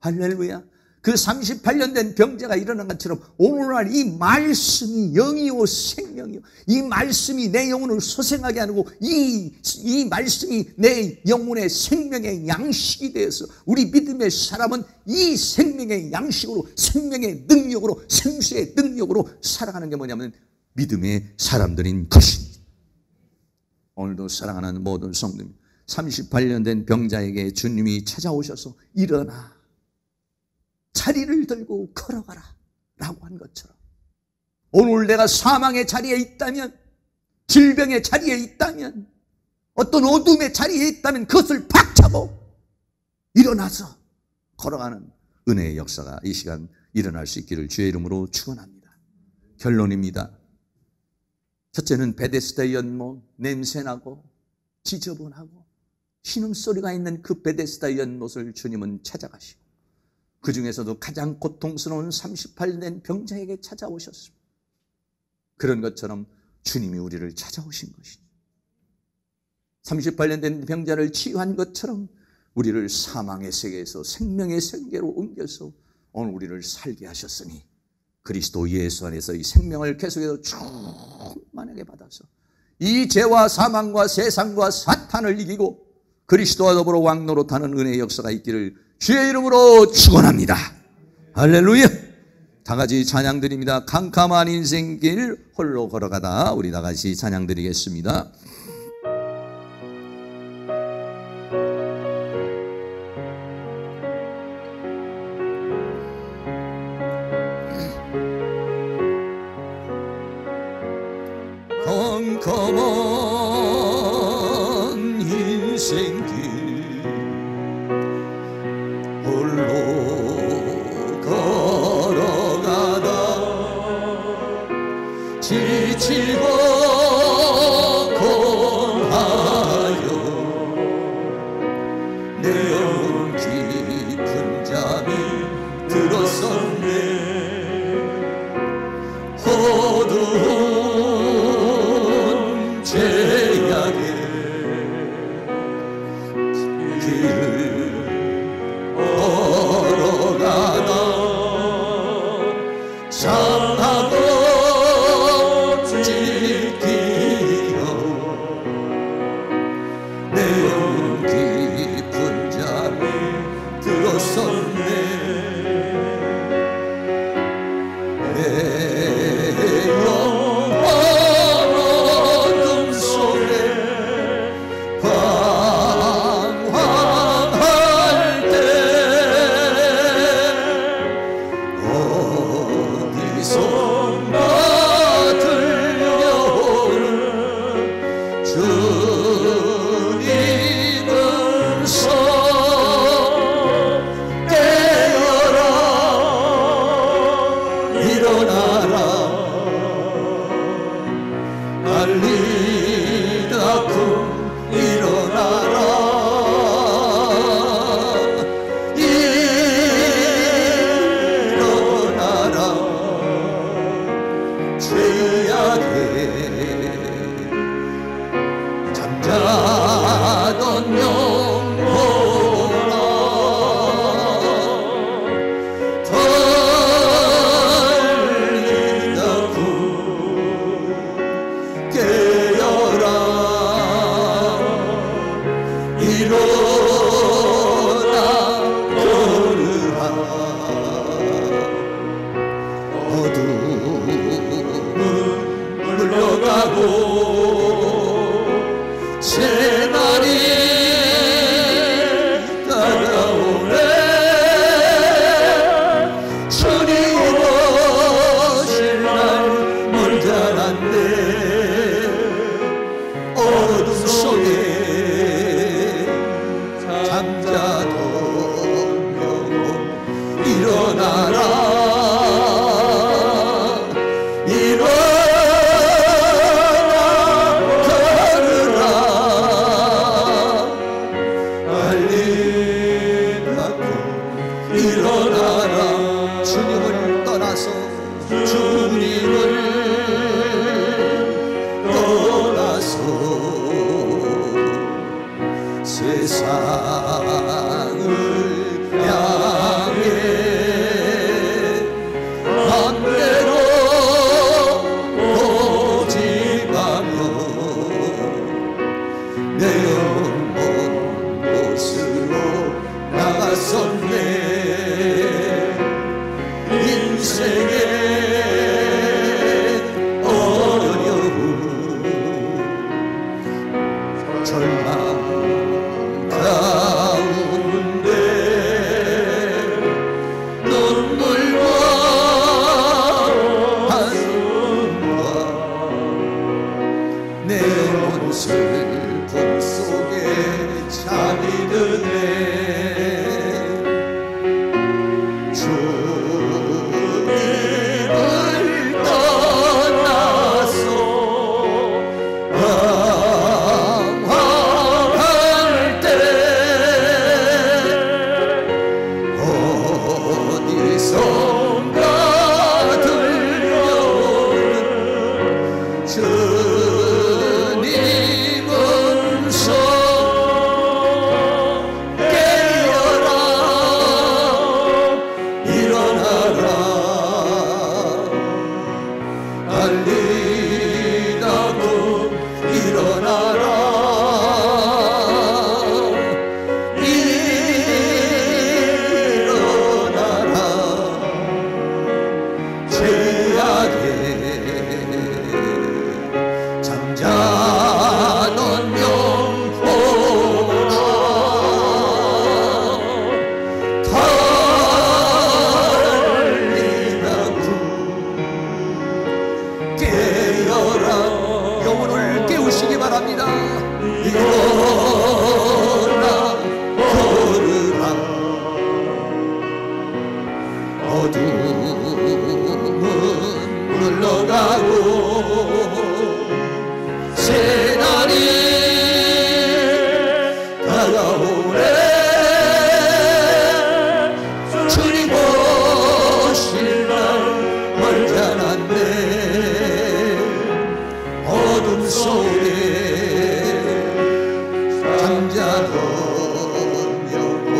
할렐루야. 그 38년 된 병자가 일어난 것처럼 오늘날 이 말씀이 영이요 생명이요, 이 말씀이 내 영혼을 소생하게 하고 이 말씀이 내 영혼의 생명의 양식이 되어서 우리 믿음의 사람은 이 생명의 양식으로, 생명의 능력으로, 생수의 능력으로 살아가는 게 뭐냐면 믿음의 사람들인 것입니다. 오늘도 사랑하는 모든 성도님, 38년 된 병자에게 주님이 찾아오셔서 일어나 자리를 들고 걸어가라 라고 한 것처럼, 오늘 내가 사망의 자리에 있다면, 질병의 자리에 있다면, 어떤 어둠의 자리에 있다면 그것을 박차고 일어나서 걸어가는 은혜의 역사가 이 시간 일어날 수 있기를 주의 이름으로 축원합니다. 결론입니다. 첫째는 베데스다 연못, 냄새나고 지저분하고 신음소리가 있는 그 베데스다 연못을 주님은 찾아가시고, 그 중에서도 가장 고통스러운 38년 된 병자에게 찾아오셨습니다. 그런 것처럼 주님이 우리를 찾아오신 것이죠. 38년 된 병자를 치유한 것처럼 우리를 사망의 세계에서 생명의 세계로 옮겨서 오늘 우리를 살게 하셨으니, 그리스도 예수 안에서 이 생명을 계속해서 충만하게 받아서 이 죄와 사망과 세상과 사탄을 이기고 그리스도와 더불어 왕노릇하는 은혜의 역사가 있기를 주의 이름으로 축원합니다. 할렐루야. 다 같이 찬양 드립니다. 캄캄한 인생길 홀로 걸어가다. 우리 다 같이 찬양 드리겠습니다. 캄캄한 인생길 홀로 걸어가다 지치고 잠자던 영혼아 달리다 깨어라 일어나 걸으라 어둠은 물러가고 새날이 다가오네 주님 오실 날 멀지 않았네 어둠 속에 잠자던 영혼 일어나라 일어나라 주님을 떠나서 세상을 향해 맘대로 고집하며 내 영혼 먼 곳으로 나갔었네 인생의 어려움 절망 가운데 눈물과 한숨과 내 영혼 슬픔 속에 잠이 드네 영혼을 깨우시기 바랍니다. 일어나 걸으라 어둠은 물러가고 새날이 다가오네 주님 오실 날 멀지 않았네 어둠 속에 잠자던 영혼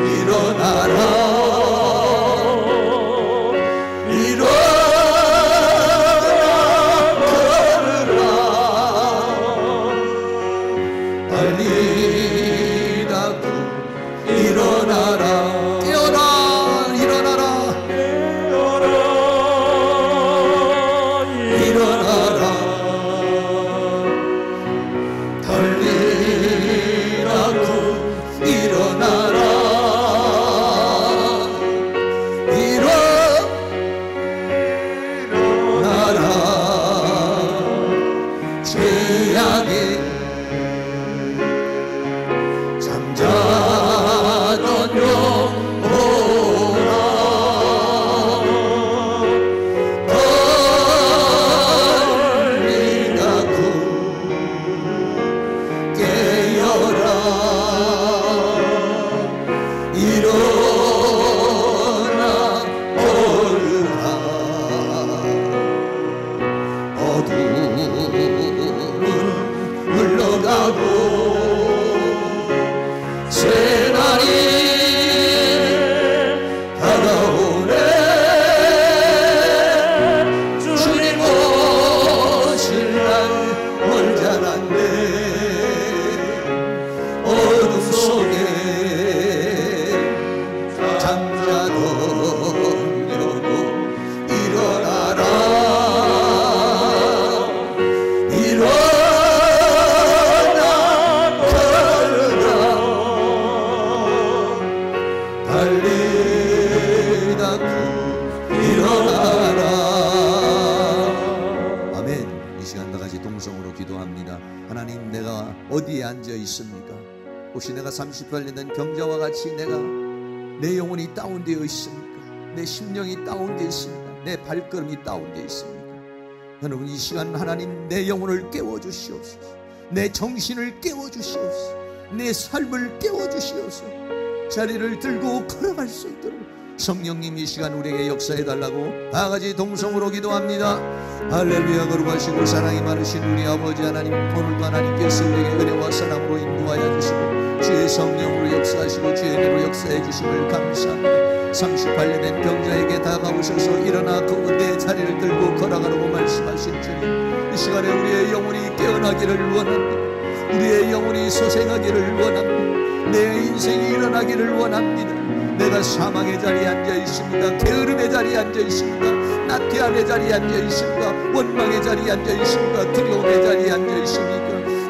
일어나라 일어나 걸으라 달리다고 일어나라 깨어라 일어나라 일어나라 달리라고 일어나라 일어나라 죄악에 잠자던 영 어디에 앉아 있습니까? 혹시 내가 38년 된 병자와 같이 내 영혼이 다운되어 있습니까? 내 심령이 다운되어 있습니까? 내 발걸음이 다운되어 있습니까? 여러분, 이 시간 하나님 내 영혼을 깨워주시옵소서. 내 정신을 깨워주시옵소서. 내 삶을 깨워주시옵소서. 자리를 들고 걸어갈 수 있도록 성령님 이 시간 우리에게 역사해달라고 다같이 동성으로 기도합니다. 할렐루야. 거룩하시고 사랑이 많으신 우리 아버지 하나님, 오늘도 하나님께서 우리에게 은혜와 사랑으로 인도하여 주시고 주의 성령으로 역사하시고 주의 은혜로 역사해 주심을 감사합니다. 38년 된 병자에게 다가오셔서 일어나 내 자리를 들고 걸어가라고 말씀하신 주님, 이 시간에 우리의 영혼이 깨어나기를 원합니다. 우리의 영혼이 소생하기를 원합니다. 내 인생이 일어나기를 원합니다. 내가 사망의 자리에 앉아 있습니까? 게으름의 자리에 앉아 있습니까? 나태함의 자리에 앉아 있습니까? 원망의 자리에 앉아 있습니까? 두려움의 자리에 앉아 있습니까?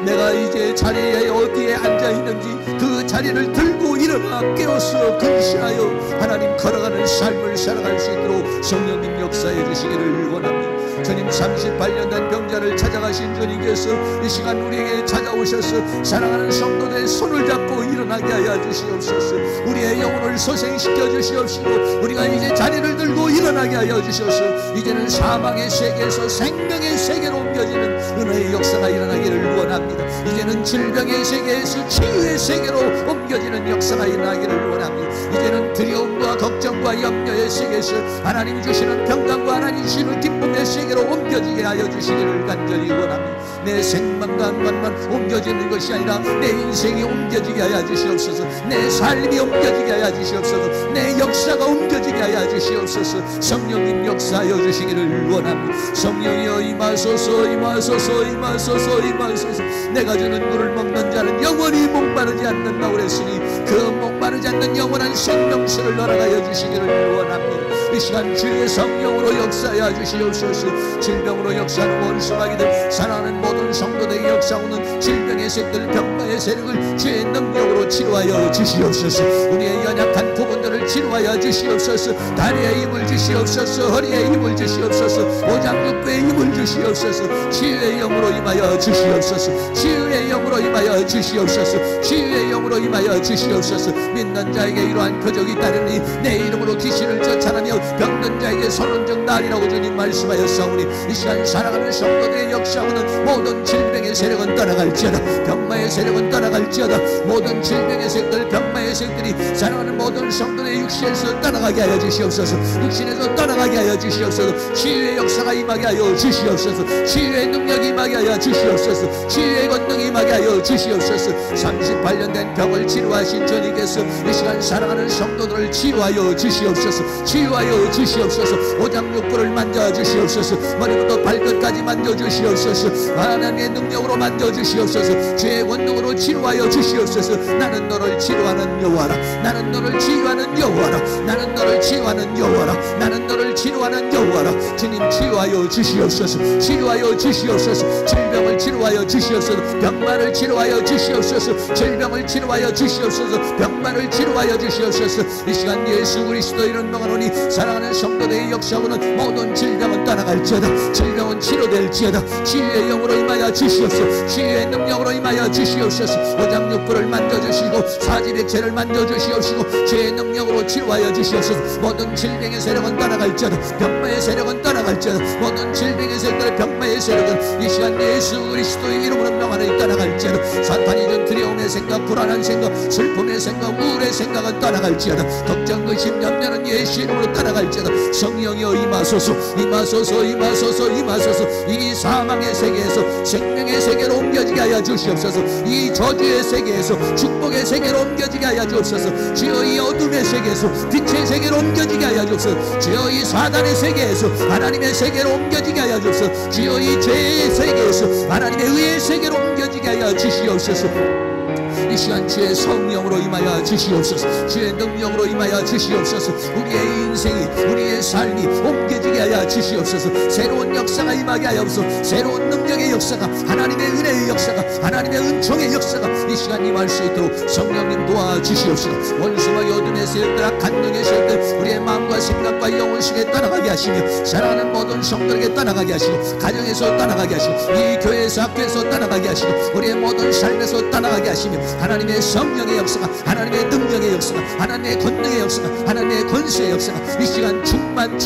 내가 이제 자리에 어디에 앉아 있는지 그 자리를 들고 일어나 깨어서 근신하여 하나님 걸어가는 삶을 살아갈 수 있도록 성령님 역사해 주시기를 원합니다. 주님, 38년 된 병자를 찾아가신 주님께서 이 시간 우리에게 찾아오셔서 사랑하는 성도들의 손을 잡고 일어나게 하여 주시옵소서. 우리의 영혼을 소생시켜 주시옵시고 우리가 이제 자리를 들고 일어나게 하여 주셔서 이제는 사망의 세계에서 생명의 세계로 옮겨지는 은혜의 역사가 일어나기를 원합니다. 이제는 질병의 세계에서 치유의 세계로 옮겨지는 역사가 일어나기를 원합니다. 이제는 두려움과 걱정과 염려의 세계에서 하나님이 주시는 평강과 하나님이 주시는 기쁨의 세계로 옮겨지게 하여 주시기를 간절히 원합니다. 내 생망과 안관만 옮겨지는 것이 아니라 내 인생이 옮겨지게 하여 주시옵소서. 내 삶이 옮겨지게 하여 주시옵소서. 내 역사가 옮겨지게 하여 주시옵소서. 성령님 역사하여 주시기를 원합니다. 성령이여 임하소서, 임하소서, 임하소서, 임하소서. 내가 주는 물을 먹는 자는 영원히 목마르지 않는다 그랬으니 그 목마르지 않는 영원한 생명수를 허락하여 주시기를 원합니다. 이 시간 주의 성령으로 역사하여 주시옵소서. 질병으로 역사하는 원수마귀들, 사랑하는 모든 성도들에게 역사하는 질병의 색들, 병마의 세력을 주의 능력으로 치료하여 주시옵소서. 우리의 연약한 부분들을 치료하여 주시옵소서. 다리에 힘을 주시옵소서. 허리에 힘을 주시옵소서. 오장육부에 힘을 주시옵소서. 치유의 영으로 임하여 주시옵소서. 치유의 영으로 임하여 주시옵소서. 치유의 영으로 임하여 주시옵소서. 믿는 자에게 이러한 표적이 따르니 내 이름으로 귀신을 쫓아내며 병든 자에게 선언적 날이라고 주님 말씀하였사오니 이 시간 사랑하는 성도들의 역사하는 모든 질병의 세력은 떠나갈지어다. 병마의 세력은 떠나갈지어다. 모든 질병의 색들, 병마의 색들이 사랑하는 모든 성도들의 육신에서 떠나가게 하여 주시옵소서. 육신에서 떠나가게 하여 주시옵소서. 치유의 역사가 임하게 하여 주시옵소서. 치유의 능력이 임하게 하여 주시옵소서. 치유의 권능이 임하게 하여 주시옵소서. 38년 된 병을 치료하신 주님께서 이 시간 사랑하는 성도들을 치유하여 주시옵소서. 치유하여 주시옵소서. 오장육부를 만져주시옵소서. 머리부터 발끝까지 만져주시옵소서. 하나님의 능력으로 만져주시옵소서. 주의 권능으로 치료하여 주시옵소서. 나는 너를 치료하는 여호와라. 나는 너를 치유하는 여호와라. 나는 너를 치유하는 여호와라. 나는 너를 치료하는 여호와라. 주님 치유하여 주시옵소서. 치유하여 주시옵소서. 질병을 치료하여 주시옵소서. 병마를 치료하여 주시옵소서. 질병을 치료하여 주시옵소서. 병마를 치료하여 주시옵소서. 이 시간 예수 그리스도 이름 명하노니 사랑하는 성도들의 역사하고는 모든 질병은 떠나갈지어다. 질병은 치료될지어다. 치유의 영으로 임하여 주시옵소서. 치유의 능력으로 임하여 주시옵소서. 오장육부를 만져주시고 사지백체를 만져주시옵시고 주의 능력으로 치료하여 주시옵소서. 모든 질병의 세력은 떠나갈지어다. 병마의 세력은 떠나갈지어다. 모든 질병의 세력들, 병마의 세력은 이 시간 예수 그리스도의 이름으로 명하노니 떠나갈지어다. 사탄이 준 두려움의 생각, 불안한 생각, 슬픔의 생각, 우울의 생각은 떠나갈지어다. 걱정, 의심, 염려는 예수 이름으로 떠나갈지어다. 성령이여 임하소서, 임하소서, 임하소서, 임하소서. 이 사망의 세계에서 생명의 세계로 옮겨지게 하여 주시옵소서. 이 저주의 세계에서 축복의 세계로 옮겨지게 하여 주옵소서. 주여 이 어둠의 세계에서 빛의 세계로 옮겨지게 하여 주옵소서. 주여 이 사단의 세계에서 하나님의 세계로 옮겨지게 하여 주옵소서. 주여 이 죄의 세계에서 하나님의 의의 세계로 옮겨지게 하여 주시옵소서. 이 시간 주의 성령으로 임하여 주시옵소서. 주의 능력으로 임하여 주시옵소서. 우리의 인생이, 우리의 삶이 옮겨지게 하여 주시옵소서. 새로운 역사가 임하게 하옵소서. 새로운 능력의 역사가, 하나님의 은혜의 역사가, 하나님의 은총의 역사가 이 시간 임할 수 있도록 성령님 도와주시옵소서. 원수와 어둠의 세력들, 악한 영의 세력들 우리의 마음과 생각과 영혼 속에 떠나가게 하시며, 사랑하는 모든 성도에게 떠나가게 하시고, 가정에서 떠나가게 하시고, 이 교회에서, 학교에서 떠나가게 하시고, 우리의 모든 삶에서 떠나가게 하시며, 하나님의 성령의 역사가, 하나님의 능력의 역사가, 하나님의 권능의 역사가, 하나님의 권세의 역사가 이 시간 충만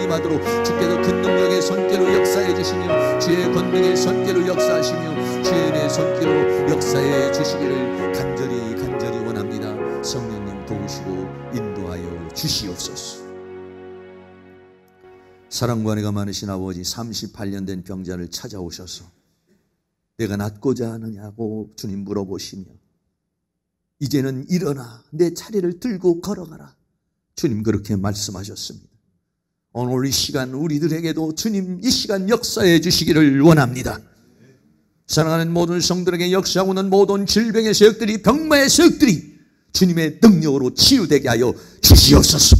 임하도록 주께서 그 능력의 손길로 역사해 주시며, 주의 권능의 손길로 역사하시며, 주의 은혜의 손길로 역사해 주시기를 간절히 원합니다. 성령님 도우시고 인도하여 주시옵소서. 사랑과 은혜가 많으신 아버지, 38년 된 병자를 찾아오셔서 내가 낫고자 하느냐고 주님 물어보시며, 이제는 일어나 내 차례를 들고 걸어가라, 주님 그렇게 말씀하셨습니다. 오늘 이 시간 우리들에게도 주님 이 시간 역사해 주시기를 원합니다. 사랑하는 모든 성들에게 역사하고 있는 모든 질병의 세력들이, 병마의 세력들이 주님의 능력으로 치유되게 하여 주시옵소서.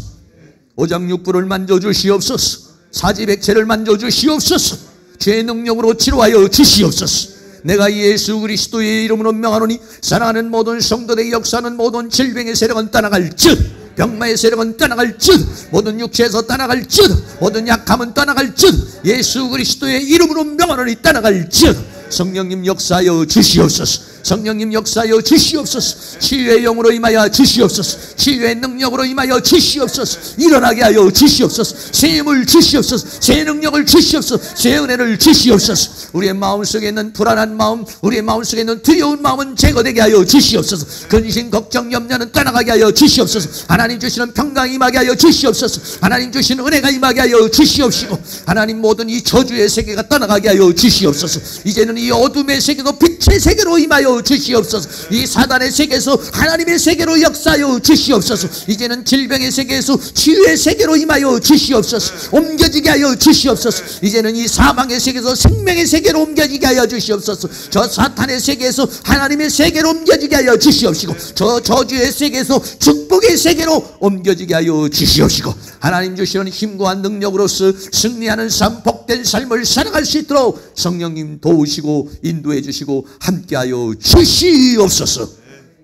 오장육부를 만져주시옵소서. 사지백체를 만져주시옵소서. 죄의 능력으로 치료하여 주시옵소서. 내가 예수 그리스도의 이름으로 명하노니 사랑하는 모든 성도들에게 역사하는 모든 질병의 세력은 떠나갈즉, 병마의 세력은 떠나갈즉, 모든 육체에서 떠나갈즉, 모든 약함은 떠나갈즉, 예수 그리스도의 이름으로 명하노니 떠나갈즉, 성령님 역사하여 주시옵소서. 성령님 역사하여 주시옵소서. 치유의 영으로 임하여 주시옵소서. 치유의 능력으로 임하여 주시옵소서. 일어나게 하여 주시옵소서. 새 힘을 주시옵소서. 새 능력을 주시옵소서. 새 은혜를 주시옵소서. 우리의 마음속에 있는 불안한 마음, 우리의 마음속에 있는 두려운 마음은 제거되게 하여 주시옵소서. 근심, 걱정, 염려는 떠나가게 하여 주시옵소서. 하나님 주시는 평강이 임하게 하여 주시옵소서. 하나님 주시는 은혜가 임하게 하여 주시옵시고, 하나님 모든 이 저주의 세계가 떠나가게 하여 주시옵소서. 이제는 이 어둠의 세계도 빛의 세계로 임하여 주시옵소서. 이 사단의 세계에서 하나님의 세계로 역사하여 주시옵소서. 이제는 질병의 세계에서 치유의 세계로 임하여 주시옵소서. 옮겨지게 하여 주시옵소서. 이제는 이 사망의 세계에서 생명의 세계로 옮겨지게 하여 주시옵소서. 저 사탄의 세계에서 하나님의 세계로 옮겨지게 하여 주시옵시고, 저 저주의 세계에서 축복의 세계로 옮겨지게 하여 주시옵시고, 하나님 주시는 힘과 능력으로서 승리하는 삶, 복된 삶을 살아갈 수 있도록 성령님 도우시고 인도해 주시고 함께하여 주시옵소서.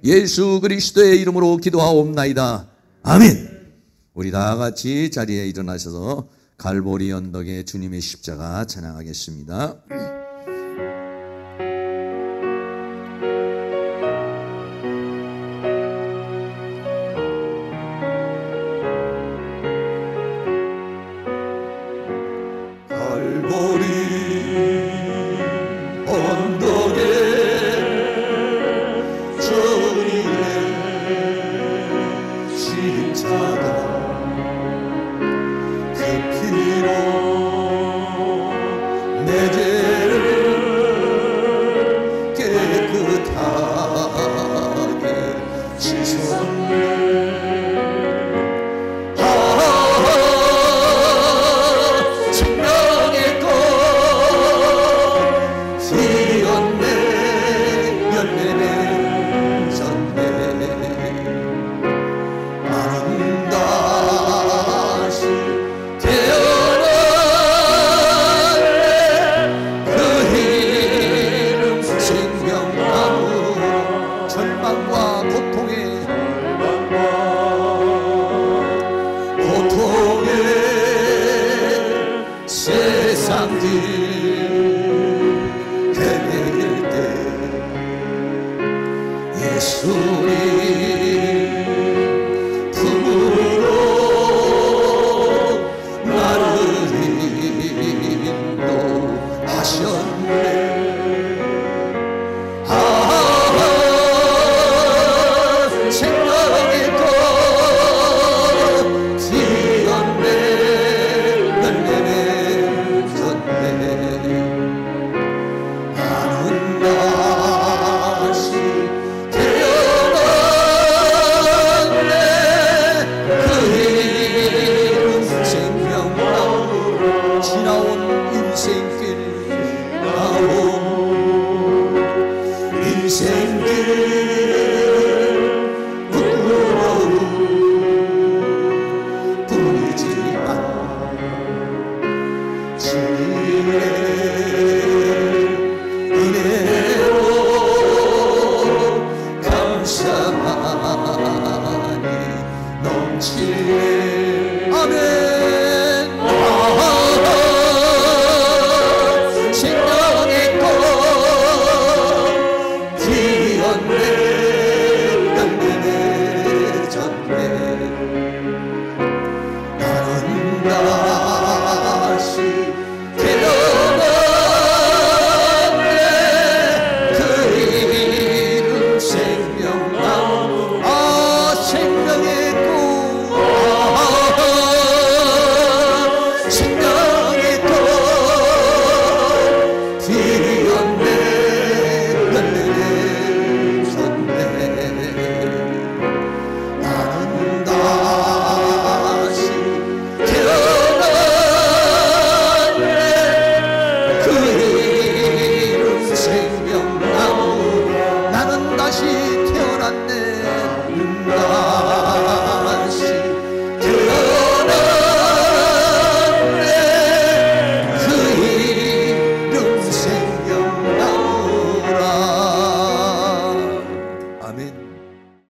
예수 그리스도의 이름으로 기도하옵나이다. 아멘. 우리 다 같이 자리에 일어나셔서 갈보리 언덕의 주님의 십자가 찬양하겠습니다. 태어나 이젠